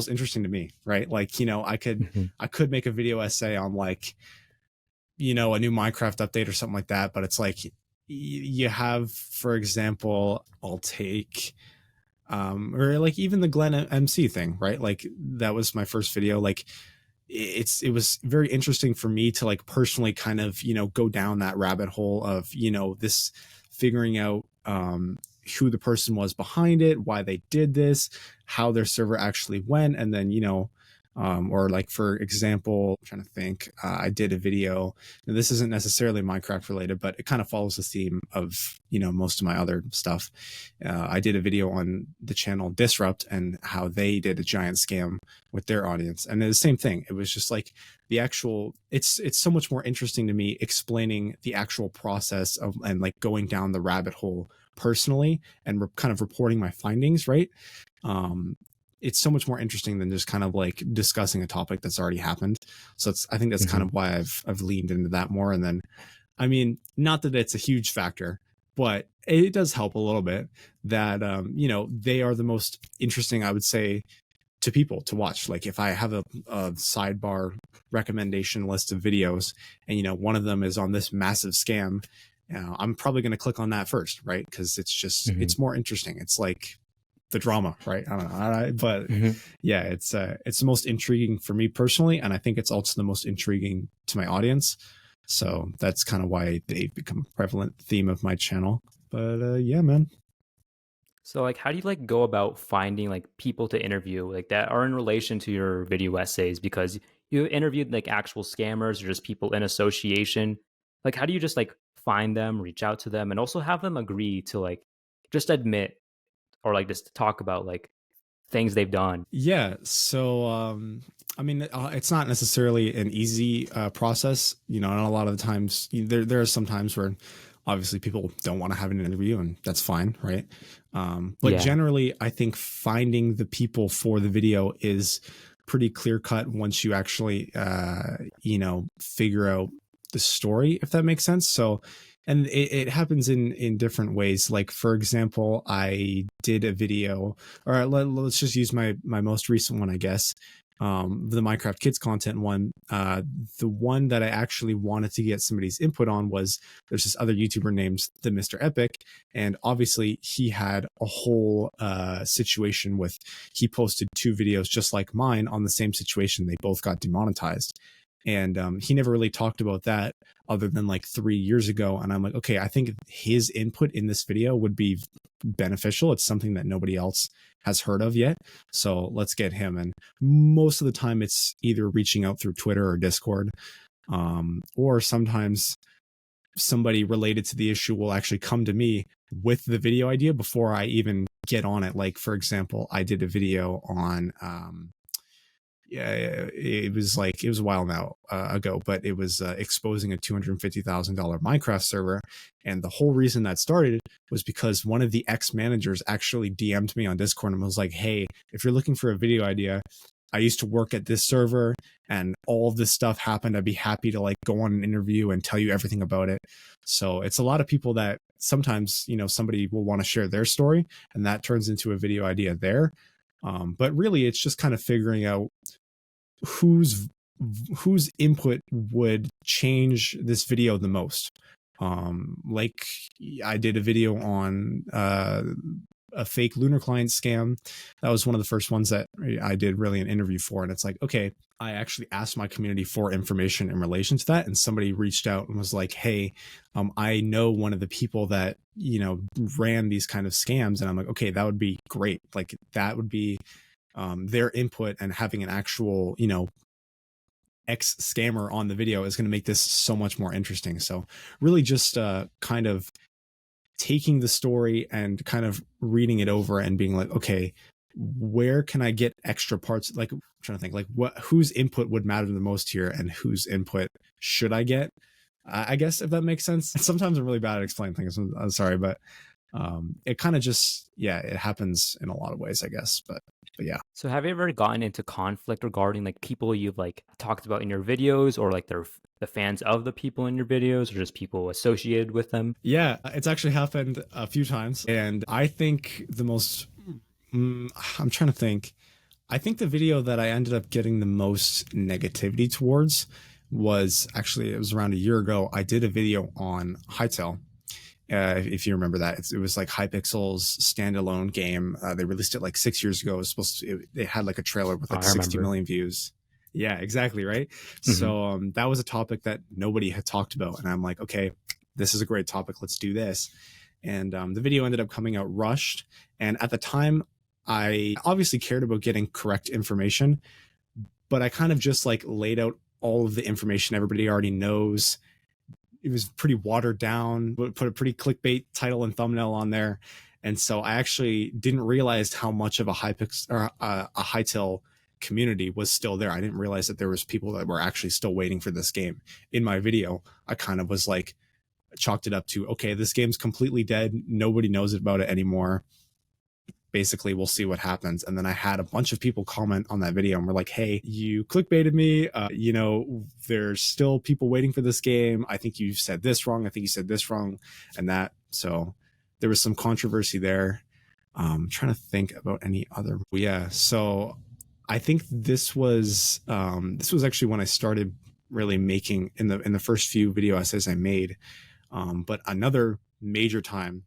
interesting to me, right? Like, you know, Mhm. I could make a video essay on like, you know, a new Minecraft update or something like that, but it's like you have, for example, I'll take or like even the Glenn MC thing, right? Like that was my first video. Like it was very interesting for me to like personally kind of, you know, go down that rabbit hole of, you know, this figuring out who the person was behind it, why they did this, how their server actually went, and then, you know, or like for example, I'm trying to think, I did a video. Now, this isn't necessarily Minecraft related, but it kind of follows the theme of, you know, most of my other stuff. I did a video on the channel Disrupt and how they did a giant scam with their audience, and the same thing. It was just like the actual. It's so much more interesting to me explaining the actual process of and like going down the rabbit hole personally and kind of reporting my findings, right? It's so much more interesting than just kind of like discussing a topic that's already happened. So I think that's kind Mhm. of why I've leaned into that more. And then, I mean, not that it's a huge factor, but it does help a little bit that, you know, they are the most interesting, I would say, to people to watch. Like if I have a sidebar recommendation list of videos and, you know, one of them is on this massive scam, you know, I'm probably going to click on that first, right? Because it's just, Mhm. it's more interesting. It's like, the drama, right? I don't know, but Mhm. yeah, it's the most intriguing for me personally, and I think it's also the most intriguing to my audience. So that's kind of why they've become a prevalent theme of my channel. But yeah, man. So like how do you like go about finding like people to interview like that are in relation to your video essays because you interviewed like actual scammers or just people in association? Like how do you just like find them, reach out to them and also have them agree to like just admit or like just talk about like things they've done? Yeah. So, I mean, it's not necessarily an easy process, you know, and a lot of the times there are some times where obviously people don't want to have an interview and that's fine. Right. But Yeah. generally I think finding the people for the video is pretty clear cut once you actually, you know, figure out the story, if that makes sense. So, and it happens in different ways. Like for example, I did a video, or let's just use my most recent one, I guess. The Minecraft Kids content one. The one that I actually wanted to get somebody's input on was there's this other YouTuber named the Mr. Epic, and obviously he had a whole situation with he posted two videos just like mine on the same situation. They both got demonetized. And he never really talked about that other than like 3 years ago. And I'm like, okay, I think his input in this video would be beneficial. It's something that nobody else has heard of yet. So let's get him. And most of the time, it's either reaching out through Twitter or Discord, or sometimes somebody related to the issue will actually come to me with the video idea before I even get on it. Like, for example, I did a video on yeah, it was like it was a while now ago, but it was exposing a $250,000 Minecraft server, and the whole reason that started was because one of the ex managers actually DM'd me on Discord and was like, "Hey, if you're looking for a video idea, I used to work at this server, and all of this stuff happened. I'd be happy to like go on an interview and tell you everything about it." So it's a lot of people that sometimes, you know, somebody will want to share their story, and that turns into a video idea there. But really, it's just kind of figuring out whose whose input would change this video the most. Like I did a video on a fake lunar client scam. That was one of the first ones that I did really an interview for, and it's like, okay, I actually asked my community for information in relation to that, and somebody reached out and was like, hey, I know one of the people that, you know, ran these kind of scams. And I'm like, okay, that would be great. Like that would be their input, and having an actual, you know, ex scammer on the video is going to make this so much more interesting. So really just kind of taking the story and kind of reading it over and being like, okay, where can I get extra parts? Like I'm trying to think like whose input would matter the most here and whose input should I get? I guess if that makes sense. Sometimes I'm really bad at explaining things. I'm sorry, but it kind of just, yeah, it happens in a lot of ways, I guess. But But yeah. So have you ever gotten into conflict regarding like people you've like talked about in your videos, or like the fans of the people in your videos, or just people associated with them? Yeah, it's actually happened a few times. And I think the most, I'm trying to think. I think the video that I ended up getting the most negativity towards was actually, it was around a year ago. I did a video on Hytale. If you remember that, it was like Hypixel's standalone game. They released it like 6 years ago. It was supposed to, it had like a trailer with Oh, like I 60 remember. million views. Yeah, exactly. Right. Hmm. So that was a topic that nobody had talked about. And I'm like, okay, this is a great topic. Let's do this. And the video ended up coming out rushed. And at the time, I obviously cared about getting correct information, but I kind of just like laid out all of the information everybody already knows. It was pretty watered down, put a pretty clickbait title and thumbnail on there. And so I actually didn't realize how much of a Hytale community was still there. I didn't realize that there was people that were actually still waiting for this game. In my video, I kind of was like, chalked it up to, okay, this game's completely dead. Nobody knows about it anymore. Basically, we'll see what happens. And then I had a bunch of people comment on that video and were like, hey, you clickbaited me. There's still people waiting for this game. I think you said this wrong. I think you said this wrong and that. So there was some controversy there. I'm trying to think about any other. Yeah. So I think this was actually when I started really making in the first few video essays I made. But another major time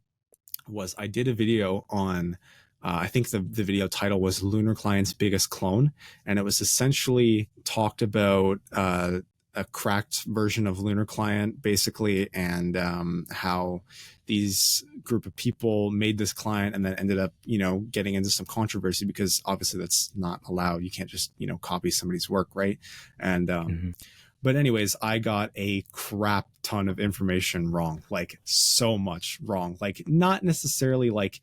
was I did a video on I think the video title was Lunar Client's Biggest Clone, and it was essentially talked about a cracked version of Lunar Client, basically, and how these group of people made this client and then ended up, getting into some controversy because obviously that's not allowed. You can't just, copy somebody's work, right? And Hmm. but anyways, I got a crap ton of information wrong, like so much wrong, like not necessarily like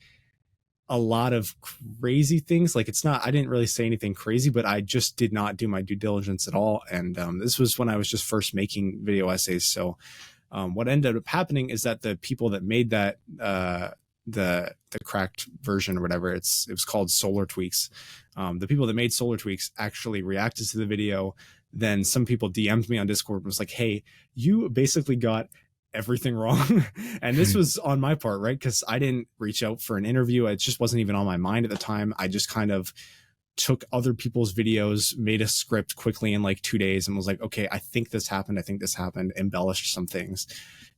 a lot of crazy things. Like I didn't really say anything crazy, but I just did not do my due diligence at all. And this was when I was just first making video essays. So what ended up happening is that the people that made that, the cracked version or whatever, it was called Solar Tweaks. The people that made Solar Tweaks actually reacted to the video. Then some people DM'd me on Discord and was like, hey, you basically got everything wrong. And this was on my part, right? Because I didn't reach out for an interview. It just wasn't even on my mind at the time. I just kind of took other people's videos, made a script quickly in like 2 days and was like, okay, I think this happened, embellished some things.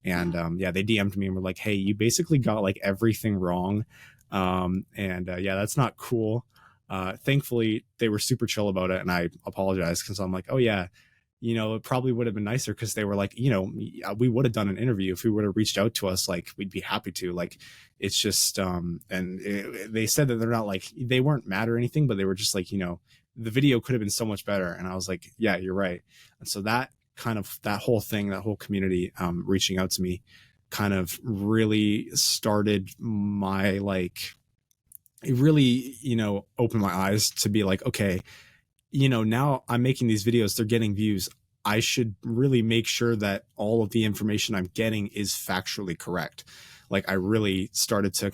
And they DM'd me and were like, hey, you basically got like everything wrong. That's not cool. Thankfully they were super chill about it, and I apologized because I'm like, oh yeah, it probably would have been nicer because they were like, we would have done an interview if we would have reached out to us. Like, we'd be happy to. Like, it's just, they said that they're not like, they weren't mad or anything, but they were just like, the video could have been so much better. And I was like, yeah, you're right. And so that whole thing, that whole community, reaching out to me kind of really started my, like, it really, opened my eyes to be like, okay, now I'm making these videos, they're getting views. I should really make sure that all of the information I'm getting is factually correct. Like, I really started to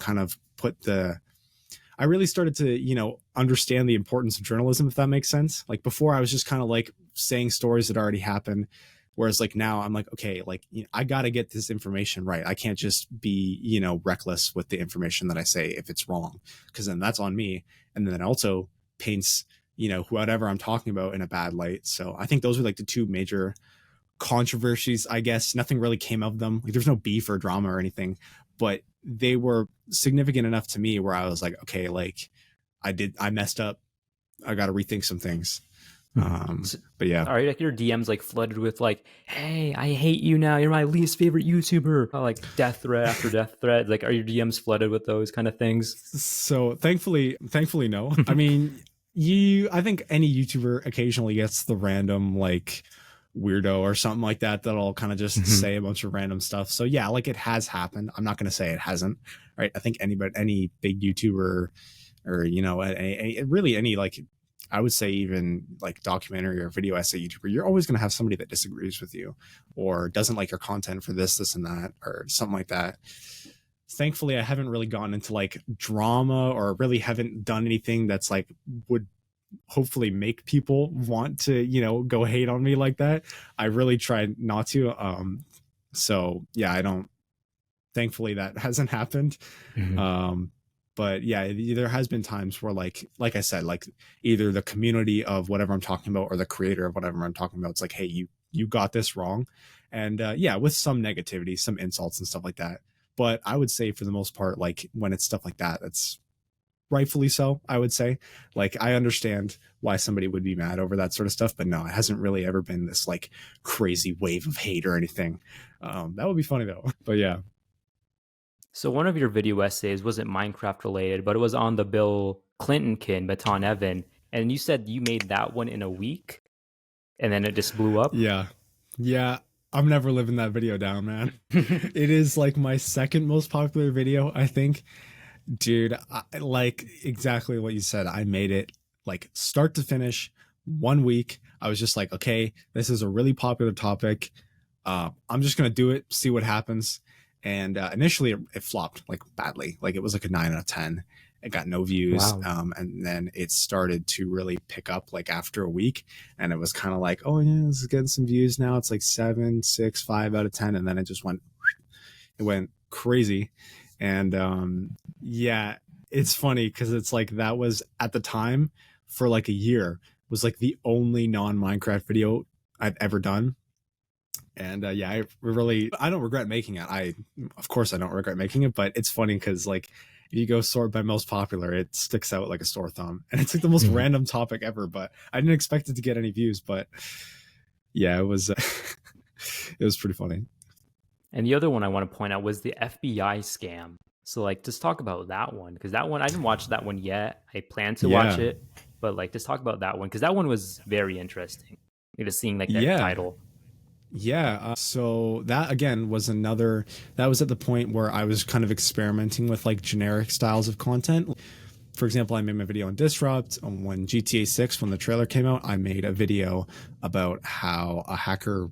understand the importance of journalism, if that makes sense. Like, before I was just kind of like saying stories that already happened. Whereas like now I'm like, okay, like, I got to get this information right. I can't just be, reckless with the information that I say if it's wrong, because then that's on me. And then it also paints, whatever I'm talking about in a bad light. So I think those were like the two major controversies, I guess. Nothing really came of them. Like, there's no beef or drama or anything, but they were significant enough to me where I was like, okay, like, I messed up. I got to rethink some things. But yeah. Are like your DMs like flooded with like, "Hey, I hate you now. You're my least favorite YouTuber." Like death threat after death threat. Like, are your DMs flooded with those kind of things? So thankfully, no. I mean, I think any YouTuber occasionally gets the random like weirdo or something like that that'll kind of just say a bunch of random stuff. So yeah, like, it has happened. I'm not going to say it hasn't. Right? I think any big YouTuber, or really any, like, I would say even like documentary or video essay YouTuber, you're always going to have somebody that disagrees with you or doesn't like your content for this and that, or something like that. thankfully I haven't really gone into like drama, or really haven't done anything that's like would hopefully make people want to, go hate on me like that. I really tried not to. So yeah, I don't, thankfully that hasn't happened. Mhm. Um, but yeah, there has been times where like I said, like either the community of whatever I'm talking about or the creator of whatever I'm talking about, it's like, hey, you got this wrong. And yeah, with some negativity, some insults and stuff like that. But I would say for the most part, like when it's stuff like that, that's rightfully so, I would say. Like I understand why somebody would be mad over that sort of stuff, but no, it hasn't really ever been this like crazy wave of hate or anything. That would be funny though. But yeah. So one of your video essays wasn't Minecraft related, but it was on the Bill Clinton kid, Baton Evan, and you said you made that one in a week, and then it just blew up. Yeah. Yeah. I'm never living that video down, man. It is like my second most popular video, I think. Dude, like exactly what you said. I made it like start to finish 1 week. I was just like, okay, this is a really popular topic. I'm just gonna do it, see what happens. And initially, it flopped like badly. Like it was like a 9 out of 10. It got no views, Wow. and then it started to really pick up like after a week, and it was kind of like, oh yeah, this is getting some views now. It's like 7, 6, 5 out of 10, and then it went crazy. And yeah, it's funny because it's like that was at the time for like a year was like the only non-Minecraft video I've ever done. And yeah, I don't regret making it. Of course I don't regret making it, but it's funny because like if you go sort by most popular, it sticks out like a sore thumb, and it's like the most Mhm. random topic ever. But I didn't expect it to get any views, but yeah, it was it was pretty funny. And the other one I want to point out was the FBI scam. So like just talk about that one, because that one I didn't watch that one yet. I plan to watch Yeah, it, but like just talk about that one because that one was very interesting. Just seeing like that yeah. title. Yeah, so that again was another, that was at the point where I was kind of experimenting with like generic styles of content. For example, I made my video on Disrupt. When GTA 6, when the trailer came out, I made a video about how a hacker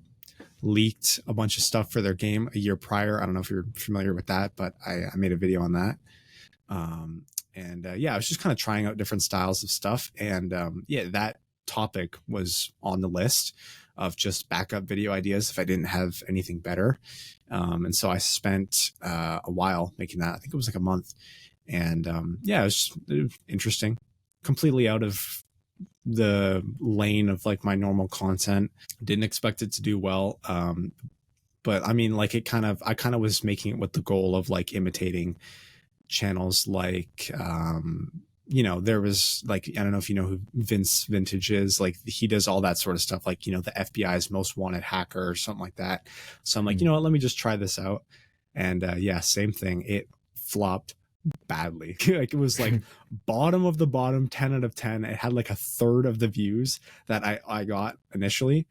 leaked a bunch of stuff for their game a year prior. I don't know if you're familiar with that, but I made a video on that. And yeah, I was just kind of trying out different styles of stuff. And yeah, that topic was on the list of just backup video ideas if I didn't have anything better. And so I spent a while making that. I think it was like a month. And yeah, it was interesting. Completely out of the lane of like my normal content. Didn't expect it to do well. But I mean, like I kind of was making it with the goal of like imitating channels like there was like, I don't know if you know who Vince Vintage is. Like he does all that sort of stuff, like the FBI's most wanted hacker or something like that. So I'm like, Mhm. what, let me just try this out. And yeah, same thing, it flopped badly. Like it was like bottom of the bottom, 10 out of 10. It had like a third of the views that I got initially.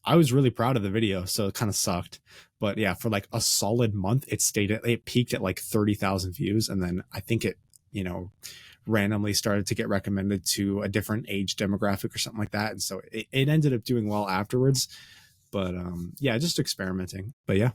I was really proud of the video, so it kind of sucked. But yeah, for like a solid month, it peaked at like 30,000 views, and then I think it, randomly started to get recommended to a different age demographic or something like that, and so it ended up doing well afterwards. But yeah, just experimenting. But yeah,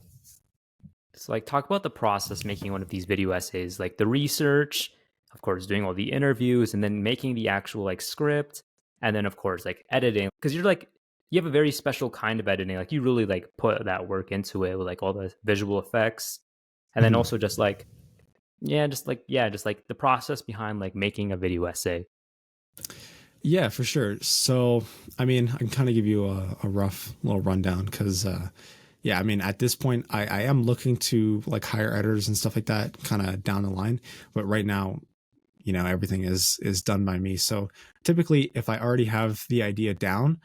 So like talk about the process making one of these video essays, like the research, of course, doing all the interviews and then making the actual like script and then of course like editing because you're like you have a very special kind of editing. Like you really like put that work into it with like all the visual effects. And then Mhm. also just like just like the process behind like making a video essay. Yeah, for sure. So I mean, I can kind of give you a rough little rundown because yeah, I mean, at this point, I am looking to like hire editors and stuff like that kind of down the line. But right now, everything is done by me. So typically, if I already have the idea down,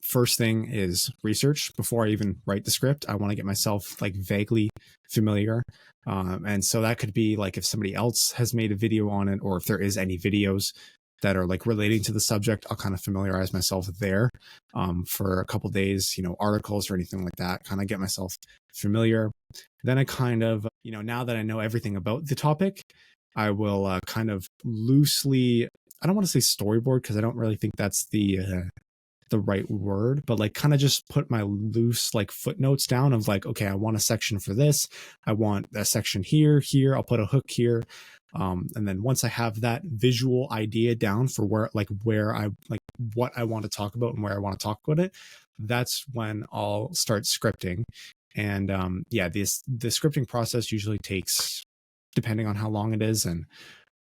first thing is research before I even write the script. I want to get myself like vaguely familiar. And so that could be like if somebody else has made a video on it, or if there is any videos that are like relating to the subject, I'll kind of familiarize myself there for a couple days, articles or anything like that, kind of get myself familiar. Then I kind of, now that I know everything about the topic, I will kind of loosely, I don't want to say storyboard because I don't really think that's the right word, but like kind of just put my loose like footnotes down of like, okay, I want a section for this. I want a section here. I'll put a hook here. And then once I have that visual idea down for where I like what I want to talk about and where I want to talk about it, that's when I'll start scripting. And the scripting process usually takes, depending on how long it is, and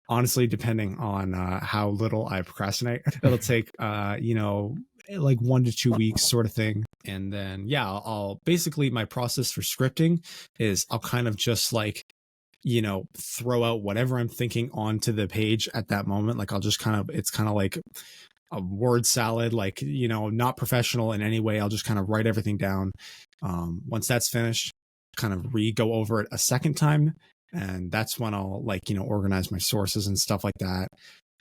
honestly, depending on how little I procrastinate, it'll take like 1 to 2 weeks sort of thing. And then I'll basically, my process for scripting is I'll kind of just like, throw out whatever I'm thinking onto the page at that moment. Like I'll just it's kind of like a word salad, like, not professional in any way. I'll just kind of write everything down. Once that's finished, kind of go over it a second time. And that's when I'll like, organize my sources and stuff like that.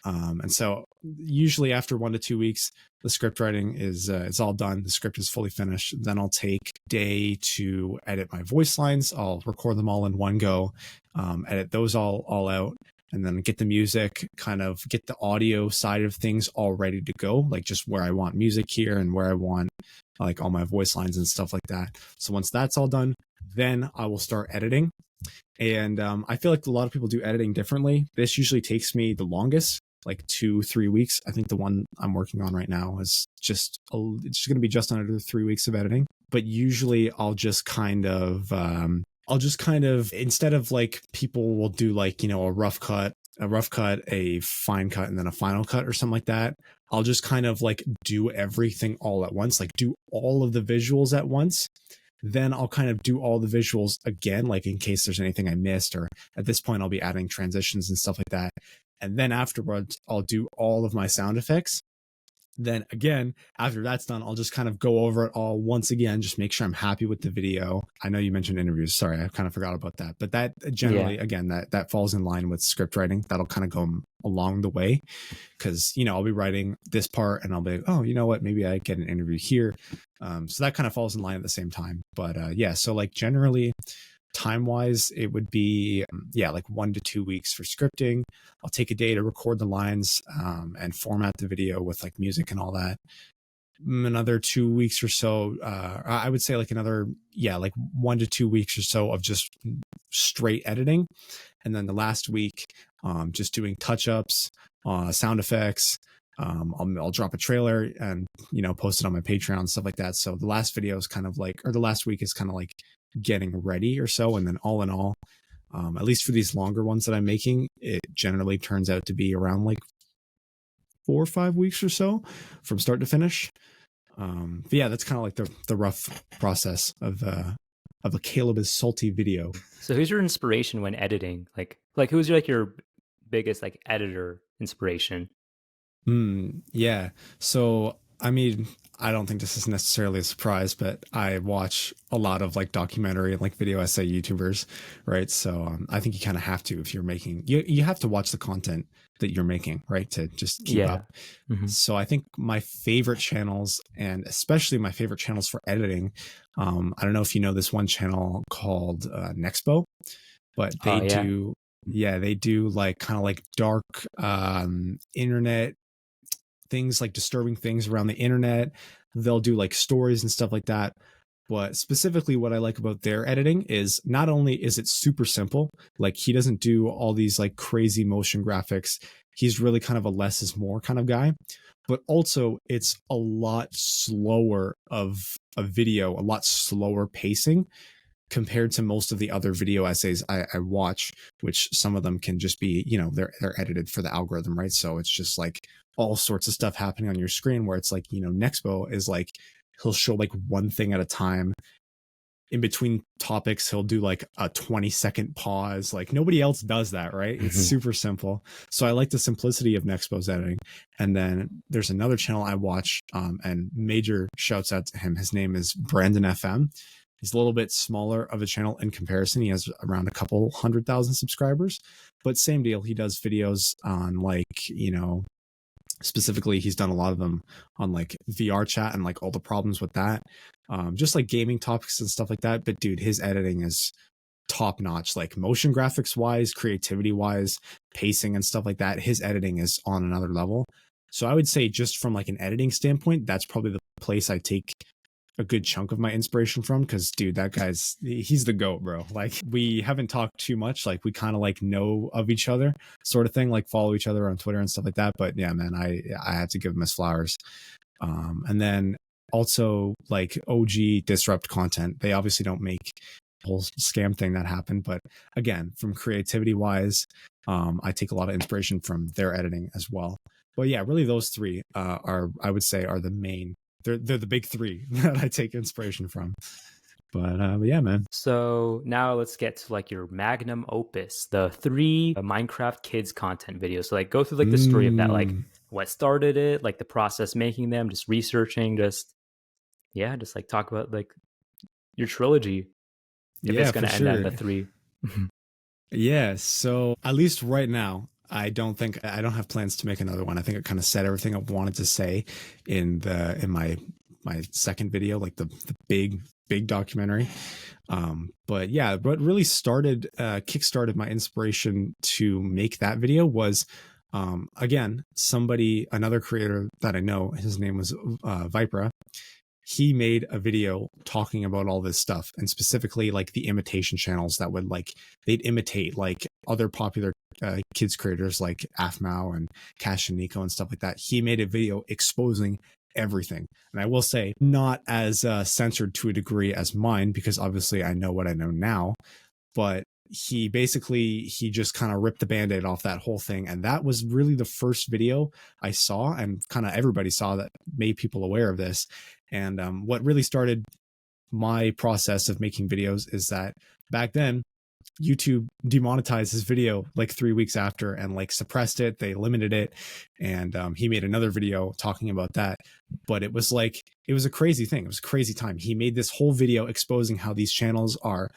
And so usually after 1 to 2 weeks, the script writing is it's all done. The script is fully finished. Then I'll take a day to edit my voice lines. I'll record them all in one go, edit those all out, and then get the music, kind of get the audio side of things all ready to go, like just where I want music here and where I want like all my voice lines and stuff like that. So once that's all done, then I will start editing. And I feel like a lot of people do editing differently. This usually takes me the longest, like 2-3 weeks. I think the one I'm working on right now is it's going to be just under 3 weeks of editing. But usually I'll just kind of instead of like people will do like, a rough cut, a fine cut, and then a final cut or something like that. I'll just kind of like do everything all at once, like do all of the visuals at once. Then I'll kind of do all the visuals again, like in case there's anything I missed, or at this point I'll be adding transitions and stuff like that. And then afterwards, I'll do all of my sound effects. Then again, after that's done, I'll just kind of go over it all once again, just make sure I'm happy with the video. I know you mentioned interviews. Sorry, I kind of forgot about that. But that generally, again, that falls in line with script writing. That'll kind of go along the way, because, I'll be writing this part and I'll be like, oh, you know what? Maybe I get an interview here. So that kind of falls in line at the same time. But so like generally, time wise, it would be like 1 to 2 weeks for scripting. I'll take a day to record the lines and format the video with like music and all that. Another 2 weeks or so, I would say like another like 1 to 2 weeks or so of just straight editing. And then the last week, just doing touch-ups, sound effects. I'll drop a trailer and post it on my Patreon and stuff like that. So the last video is kind of like, or the last week is kind of like getting ready or so. And then all in all, at least for these longer ones that I'm making, it generally turns out to be around like 4 or 5 weeks or so from start to finish. But that's kind of like the rough process of a CalebisSalty video. So who's your inspiration when editing? Like who's your biggest like editor inspiration? So I mean, I don't think this is necessarily a surprise, but I watch a lot of like documentary and like video essay YouTubers, right? So I think you kind of have to, if you're making, you have to watch the content that you're making, right? To just keep up. Mm-hmm. So I think my favorite channels, and especially my favorite channels for editing, I don't know if you know this one channel called Nexpo, but they they do like kind of like dark internet things, like disturbing things around the internet. They'll do like stories and stuff like that. But specifically what I like about their editing is not only is it super simple, like he doesn't do all these like crazy motion graphics. He's really kind of a less is more kind of guy, but also it's a lot slower of a video, a lot slower pacing compared to most of the other video essays I watch, which some of them can just be, they're edited for the algorithm, right? So it's just like all sorts of stuff happening on your screen, where it's like, Nexpo is like, he'll show like one thing at a time. In between topics, he'll do like a 20-second pause. Like nobody else does that, right? Mm-hmm. It's super simple. So I like the simplicity of Nexpo's editing. And then there's another channel I watch, and major shouts out to him. His name is Brandon FM. He's a little bit smaller of a channel in comparison. He has around a couple 100,000 subscribers, but same deal. He does videos on like, specifically, he's done a lot of them on like VR chat and like all the problems with that, just like gaming topics and stuff like that. But dude, his editing is top notch, like motion graphics wise, creativity wise, pacing and stuff like that. His editing is on another level. So I would say just from like an editing standpoint, that's probably the place I take a good chunk of my inspiration from, because dude, that he's the goat, bro. Like, we haven't talked too much, like we kind of like know of each other sort of thing, like follow each other on Twitter and stuff like that, but yeah, man, I have to give him his flowers. And then also like OG Disrupt content, they obviously don't make the whole scam thing that happened, but again, from creativity wise, I take a lot of inspiration from their editing as well. But yeah, really those three are, I would say, are the main, they're the big three that I take inspiration from. But yeah, man. So now let's get to like your magnum opus, the 3 Minecraft kids content videos. So like go through like the story of that, like what started it, like the process making them, just researching, just like talk about like your trilogy if Yeah, it's going for to end at sure. the 3. Yeah, so at least right now, I don't have plans to make another one. I think I kind of said everything I wanted to say in my second video, like the big documentary. But yeah, what really started kickstarted my inspiration to make that video was again, another creator that I know, his name was Vipra. He made a video talking about all this stuff, and specifically like the imitation channels that would like, they'd imitate like other popular kids creators like aphmau and Cash and Nico and stuff like that. He made a video exposing everything, and I will say not as censored to a degree as mine, because obviously I know what I know now, but he just kind of ripped the band-aid off that whole thing, and that was really the first video I saw, and kind of everybody saw, that made people aware of this. And what really started my process of making videos is that back then YouTube demonetized his video like 3 weeks after, and like suppressed it. They limited it, and he made another video talking about that. But it was like, it was a crazy thing. It was a crazy time. He made this whole video exposing how these channels are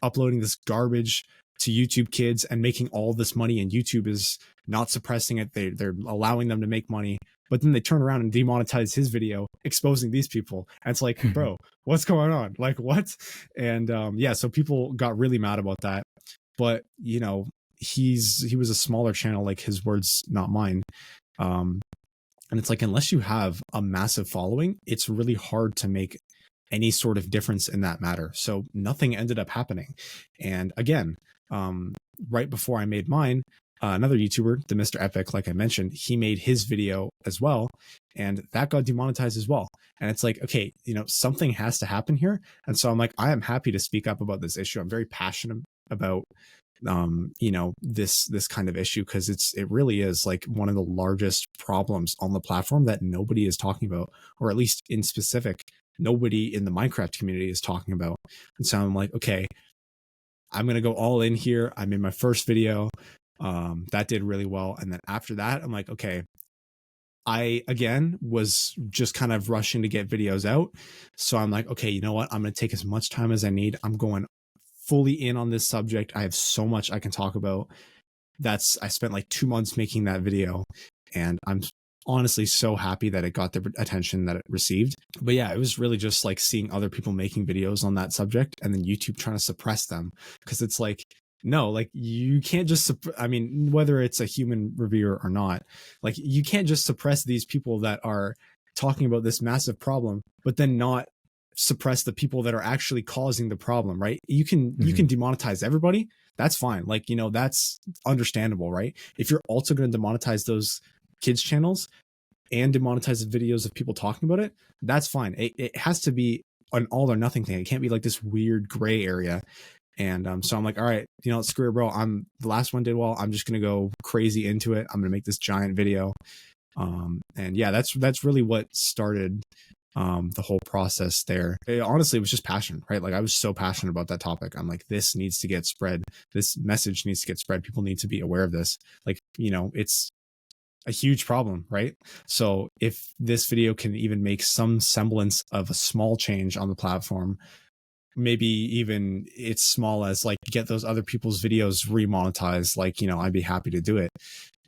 uploading this garbage to YouTube Kids and making all this money, and YouTube is not suppressing it. They're allowing them to make money, but then they turn around and demonetize his video exposing these people. And it's like, bro, what's going on? Like, what? And yeah, so people got really mad about that. But you know, he was a smaller channel, like his words, not mine. And it's like, unless you have a massive following, it's really hard to make any sort of difference in that matter. So nothing ended up happening. And again, right before I made mine, another YouTuber, the Mr. Epic, like I mentioned, he made his video as well, and that got demonetized as well. And it's like, okay, you know, something has to happen here. And so I'm like, I am happy to speak up about this issue. I'm very passionate about you know, this kind of issue, because it really is like one of the largest problems on the platform that nobody is talking about, or at least in specific, nobody in the Minecraft community is talking about. And so I'm like, okay, I'm gonna go all in here. I made my first video, that did really well, and then after that, I'm like, okay, I again was just kind of rushing to get videos out, so I'm like, okay, you know what? I'm gonna take as much time as I need. I'm going fully in on this subject. I have so much I can talk about. I spent like 2 months making that video, and I'm honestly so happy that it got the attention that it received. But yeah, it was really just like seeing other people making videos on that subject, and then YouTube trying to suppress them, because it's like, no, like you can't just I mean, whether it's a human reviewer or not, like you can't just suppress these people that are talking about this massive problem, but then not suppress the people that are actually causing the problem, right? You can demonetize everybody, that's fine, like, you know, that's understandable, right? If you're also going to demonetize those kids channels and demonetize the videos of people talking about it, that's fine. It has to be an all or nothing thing. It can't be like this weird gray area. And so I'm like, all right, you know, screw it, bro. The last one did well. I'm just gonna go crazy into it. I'm gonna make this giant video. And yeah, that's really what started the whole process there. Honestly, it was just passion, right? Like I was so passionate about that topic. I'm like, this needs to get spread. This message needs to get spread. People need to be aware of this. Like, you know, it's a huge problem, right? So if this video can even make some semblance of a small change on the platform, maybe even it's small as like get those other people's videos remonetized, like, you know, I'd be happy to do it.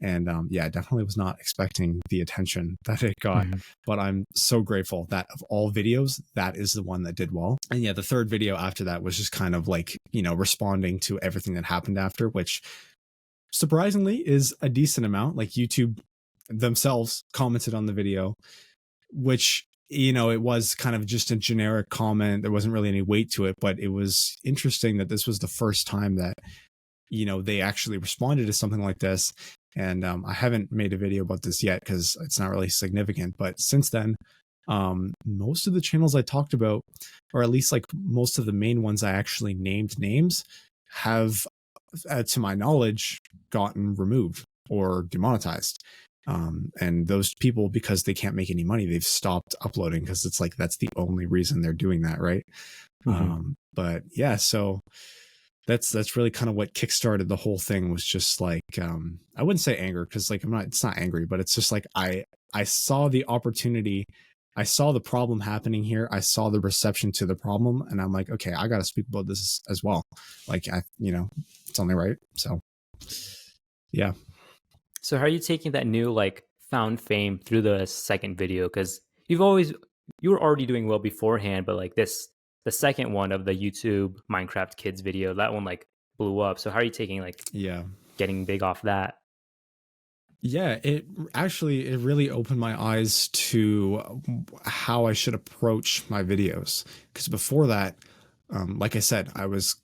And yeah, definitely was not expecting the attention that it got, but I'm so grateful that of all videos, that is the one that did well. And yeah, the third video after that was just kind of like, you know, responding to everything that happened after, which surprisingly is a decent amount. Like YouTube themselves commented on the video, which, you know, it was kind of just a generic comment. There wasn't really any weight to it, but it was interesting that this was the first time that, you know, they actually responded to something like this. And I haven't made a video about this yet because it's not really significant. But since then, most of the channels I talked about, or at least like most of the main ones I actually named names, have, to my knowledge, gotten removed or demonetized. And those people, because they can't make any money, they've stopped uploading, because it's like that's the only reason they're doing that, right? But yeah, so that's really kind of what kickstarted the whole thing, was just like, I wouldn't say anger, because like it's not angry, but it's just like I saw the opportunity, I saw the problem happening here, I saw the reception to the problem, and I'm like, okay, I got to speak about this as well. Like, you know, it's only right. So yeah. So how are you taking that new like found fame through the second video? Because you were already doing well beforehand, but like the second one of the YouTube Minecraft Kids video, that one like blew up. So how are you taking like Yeah. getting big off that? Yeah, it really opened my eyes to how I should approach my videos. Because before that, like I said, I was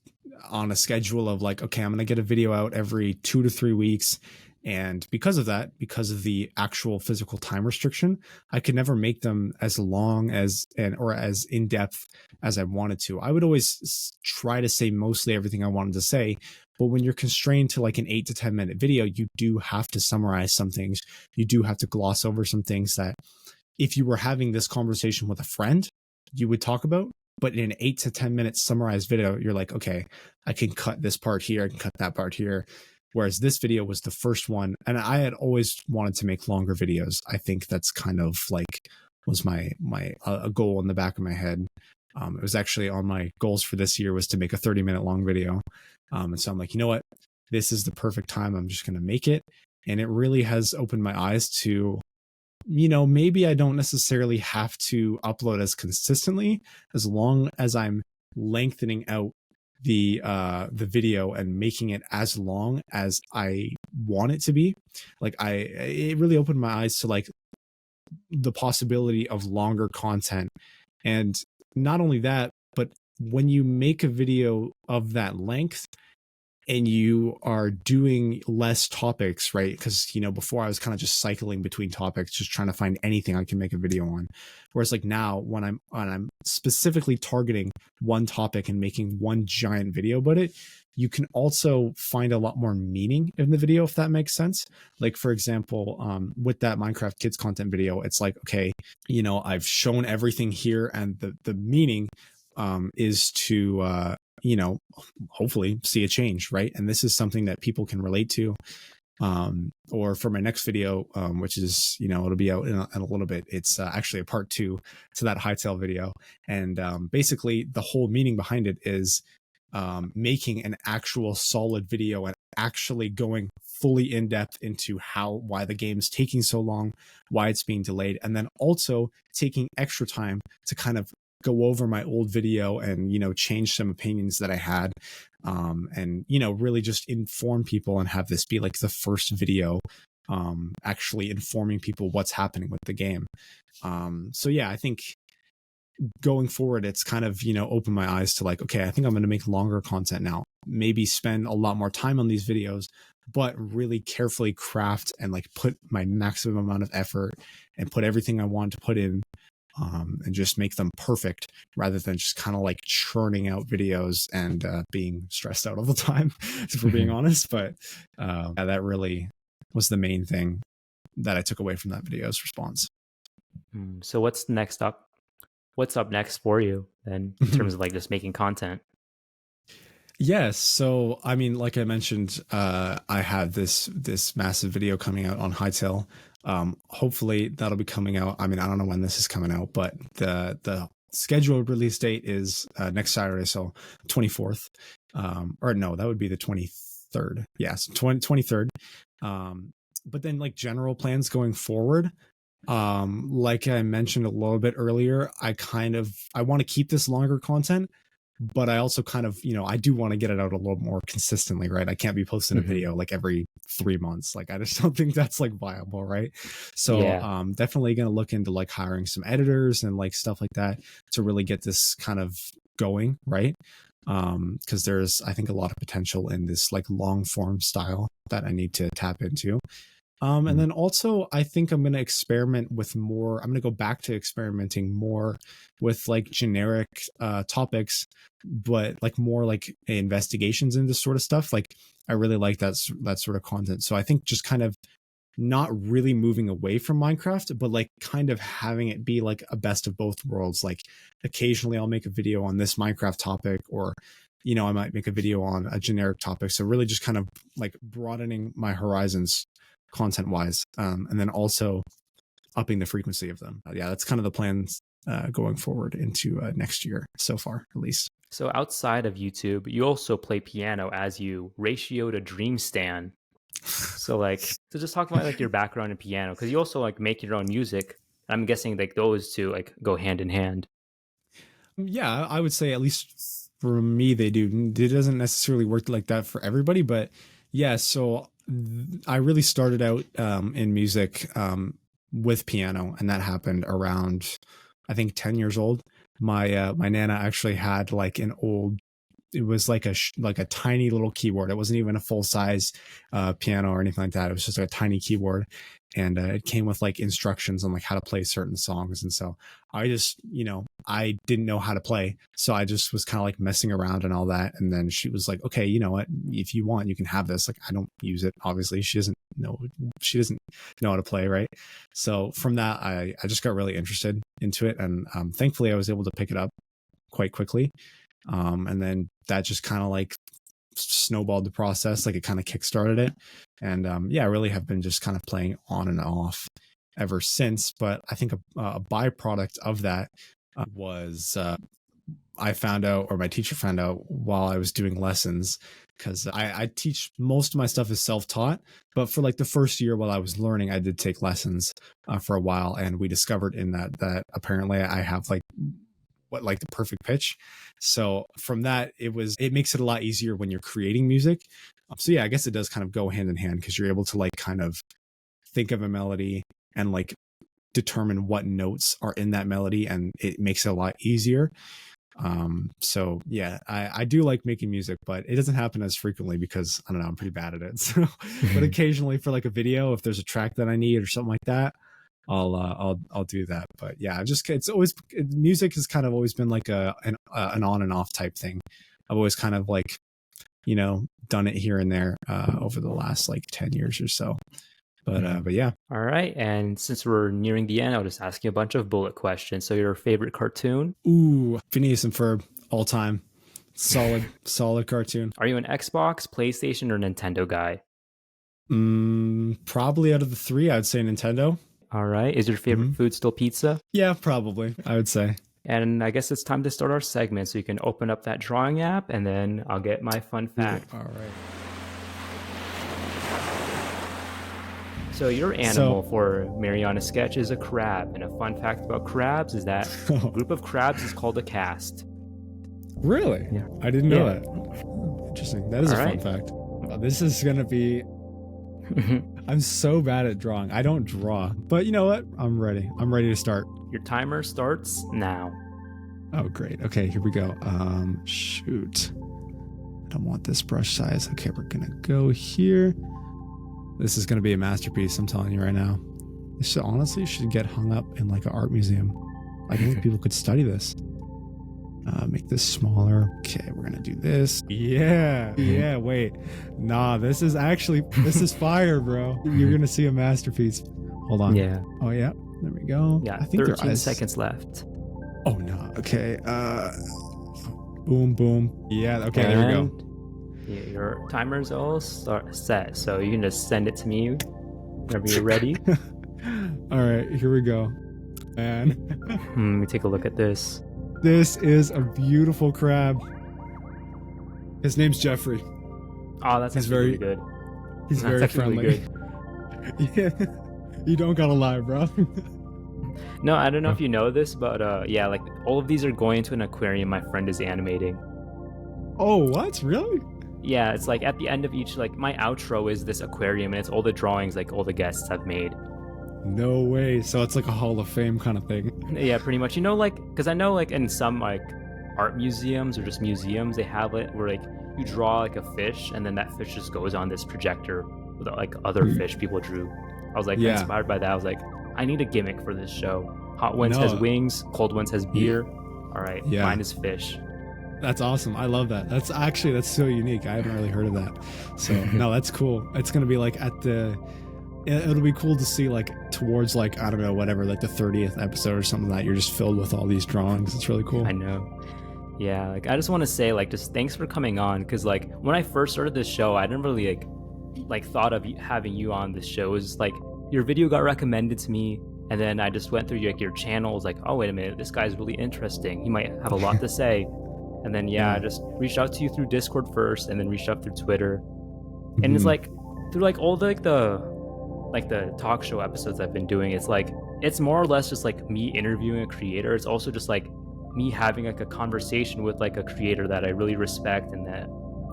on a schedule of like, okay, I'm going to get a video out every 2 to 3 weeks. And because of that, because of the actual physical time restriction, I could never make them as long as or as in depth as I wanted to. I would always try to say mostly everything I wanted to say, but when you're constrained to like an 8 to 10 minute video, you do have to summarize some things. You do have to gloss over some things that if you were having this conversation with a friend, you would talk about. But in an 8 to 10 minute summarized video, you're like, okay, I can cut this part here, I can cut that part here. Whereas this video was the first one, and I had always wanted to make longer videos. I think that's kind of like was my a goal in the back of my head. It was actually on my goals for this year was to make a 30-minute long video. And so I'm like, you know what? This is the perfect time. I'm just going to make it. And it really has opened my eyes to, you know, maybe I don't necessarily have to upload as consistently, as long as I'm lengthening out the video and making it as long as I want it to be. Like it really opened my eyes to like the possibility of longer content. And not only that, but when you make a video of that length and you are doing less topics, right? Because, you know, before I was kind of just cycling between topics, just trying to find anything I can make a video on. Whereas like now when I'm specifically targeting one topic and making one giant video about it, you can also find a lot more meaning in the video, if that makes sense. Like, for example, with that Minecraft Kids content video, it's like, okay, you know, I've shown everything here, and the meaning is to you know, hopefully see a change, right? And this is something that people can relate to. Or for my next video, which is, you know, it'll be out in a little bit. It's actually a part 2 to that hightail video. And basically the whole meaning behind it is making an actual solid video and actually going fully in depth into why the game's taking so long, why it's being delayed, and then also taking extra time to kind of go over my old video and, you know, change some opinions that I had, and, you know, really just inform people and have this be like the first video actually informing people what's happening with the game. So yeah, I think going forward, it's kind of, you know, opened my eyes to like, okay, I think I'm going to make longer content now, maybe spend a lot more time on these videos, but really carefully craft and like put my maximum amount of effort and put everything I want to put in, and just make them perfect, rather than just kind of like churning out videos and being stressed out all the time, if we're being honest. But yeah, that really was the main thing that I took away from that video's response. So what's next up? What's up next for you then, in terms of like just making content? Yes. So, I mean, like I mentioned, I have this massive video coming out on Hightail. Hopefully that'll be coming out. I mean, I don't know when this is coming out, but the scheduled release date is next Saturday, so 24th. Or no, that would be the 23rd. Yes, 23rd. But then like general plans going forward, like I mentioned a little bit earlier, I want to keep this longer content, but I also kind of, I do want to get it out a little more consistently, right? I can't be posting a video like every 3 months. Like, I just don't think that's like viable, right? So definitely going to look into like hiring some editors and like stuff like that to really get this kind of going, right? Because there's, I think, a lot of potential in this like long form style that I need to tap into. And then also, I think I'm going to experiment with more. I'm going to go back to experimenting more with like generic topics, but like more like investigations into sort of stuff. Like, I really like that sort of content. So I think just kind of not really moving away from Minecraft, but like kind of having it be like a best of both worlds. Like, occasionally I'll make a video on this Minecraft topic, or I might make a video on a generic topic. So really just kind of like broadening my horizons content wise, and then also upping the frequency of them. Yeah, that's kind of the plans going forward into next year so far, at least. So outside of YouTube, you also play piano as you ratioed a dream stand. So just talk about like your background in piano, because you also like make your own music. I'm guessing like those two like go hand in hand. Yeah, I would say at least for me they do. It doesn't necessarily work like that for everybody, but yeah. So I really started out in music with piano, and that happened around, I think, 10 years old. My nana actually had like an old, it was like a tiny little keyboard. It wasn't even a full size piano or anything like that. It was just like a tiny keyboard, and it came with like instructions on like how to play certain songs. And so I just, I didn't know how to play, so I just was kind of like messing around and all that. And then she was like, okay, you know what, if you want, you can have this. Like, I don't use it, obviously. She doesn't know how to play, right? So from that, I just got really interested into it, and thankfully I was able to pick it up quite quickly. And then that just kind of like snowballed the process. Like, it kind of kickstarted it. And I really have been just kind of playing on and off ever since. But I think a byproduct of that was I found out, or my teacher found out while I was doing lessons, because I teach, most of my stuff is self-taught, but for like the first year while I was learning, I did take lessons for a while, and we discovered in that apparently I have like the perfect pitch. So from that, it makes it a lot easier when you're creating music. So yeah, I guess it does kind of go hand in hand, because you're able to like kind of think of a melody and like determine what notes are in that melody, and it makes it a lot easier. So yeah, I do like making music, but it doesn't happen as frequently because I don't know, I'm pretty bad at it. So, but occasionally for like a video, if there's a track that I need or something like that, I'll do that. But yeah, music has kind of always been like an on and off type thing. I've always kind of like, done it here and there over the last like 10 years or so. But yeah. All right. And since we're nearing the end, I'll just ask you a bunch of bullet questions. So your favorite cartoon? Ooh, Phineas and Ferb, all time. Solid cartoon. Are you an Xbox, PlayStation, or Nintendo guy? Probably out of the three, I'd say Nintendo. All right. Is your favorite food still pizza? Yeah, probably, I would say. And I guess it's time to start our segment. So you can open up that drawing app, and then I'll get my fun fact. All right. So your animal for Mariana's sketch is a crab. And a fun fact about crabs is that a group of crabs is called a cast. Really? Yeah. I didn't know that. Interesting. That is a fun fact. This is going to be... I'm so bad at drawing. I don't draw. But you know what? I'm ready. I'm ready to start. Your timer starts now. Oh, great. Okay, here we go. Shoot. I don't want this brush size. Okay, we're going to go here. This is going to be a masterpiece, I'm telling you right now. This honestly should get hung up in like an art museum. I think people could study this. Make this smaller. Okay, we're going to do this. Yeah, wait. Nah, this is fire, bro. You're going to see a masterpiece. Hold on. Yeah. Oh, yeah. There we go. Yeah, I think 13 seconds left. Oh, no. Okay. Boom, boom. Yeah, okay, there we go. Your timer's all set, so you can just send it to me whenever you're ready. All right, here we go. Man. Let me take a look at this. This is a beautiful crab. His name's Jeffrey. Oh, that's very good. He's very friendly. Good. Yeah, you don't gotta lie, bro. No, I don't know if you know this, but like all of these are going to an aquarium my friend is animating. Oh, what? Really? Yeah, it's like at the end of each, like my outro is this aquarium, and it's all the drawings like all the guests have made. No way. So it's like a Hall of Fame kind of thing. Yeah, pretty much. You know, like, because I know like in some like art museums or just museums, they have it where like you draw like a fish, and then that fish just goes on this projector with like other fish people drew. I was like Yeah. inspired by that. I was like, I need a gimmick for this show. Hot Ones has wings, Cold Ones has beer. All right, mine is fish. That's awesome. I love that. That's so unique. I haven't really heard of that. So no, that's cool. It's gonna be like it'll be cool to see like towards like, I don't know, whatever, like the 30th episode or something, that you're just filled with all these drawings. It's really cool. I know. Yeah, like I just want to say like just thanks for coming on, because like when I first started this show, I didn't really like thought of having you on this show. It was like your video got recommended to me, and then I just went through like your channel. I was like, oh wait a minute, this guy's really interesting. He might have a lot to say. And then I just reached out to you through Discord first, and then reached out through Twitter. And it's like through like all the the talk show episodes I've been doing, it's like it's more or less just like me interviewing a creator. It's also just like me having like a conversation with like a creator that I really respect, and that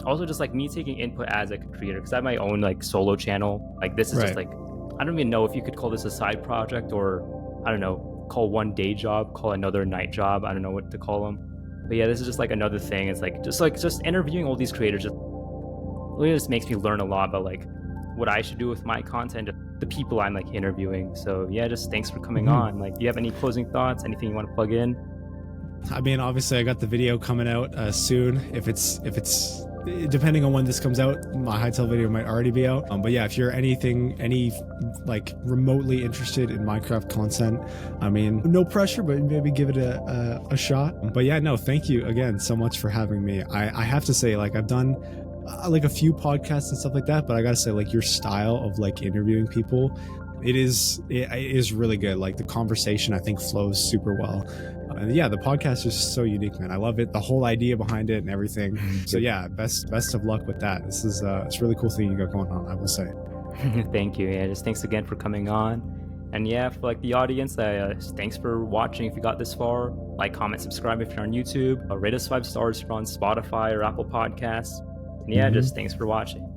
also just like me taking input as like a creator, because I have my own like solo channel. Like this is just like, I don't even know if you could call this a side project, or I don't know, call one day job, call another night job. I don't know what to call them. But yeah, this is just like another thing. It's like just interviewing all these creators really just makes me learn a lot about like what I should do with my content, the people I'm like interviewing. So yeah, just thanks for coming on. Like, do you have any closing thoughts? Anything you want to plug in? I mean, obviously I got the video coming out soon. If it's depending on when this comes out, my Hightail video might already be out. But yeah, if you're any like remotely interested in Minecraft content, I mean, no pressure, but maybe give it a shot. But yeah, no, thank you again so much for having me. I have to say, like, I've done like a few podcasts and stuff like that, but I gotta say, like, your style of like interviewing people, it is really good. Like the conversation, I think, flows super well. And yeah, the podcast is so unique, man. I love it. The whole idea behind it and everything. So yeah, best of luck with that. This is it's a really cool thing you got going on, I will say. Thank you. Yeah, just thanks again for coming on. And yeah, for like the audience, thanks for watching. If you got this far, like, comment, subscribe if you're on YouTube. Rate us 5 stars if you're on Spotify or Apple Podcasts. And yeah, just thanks for watching.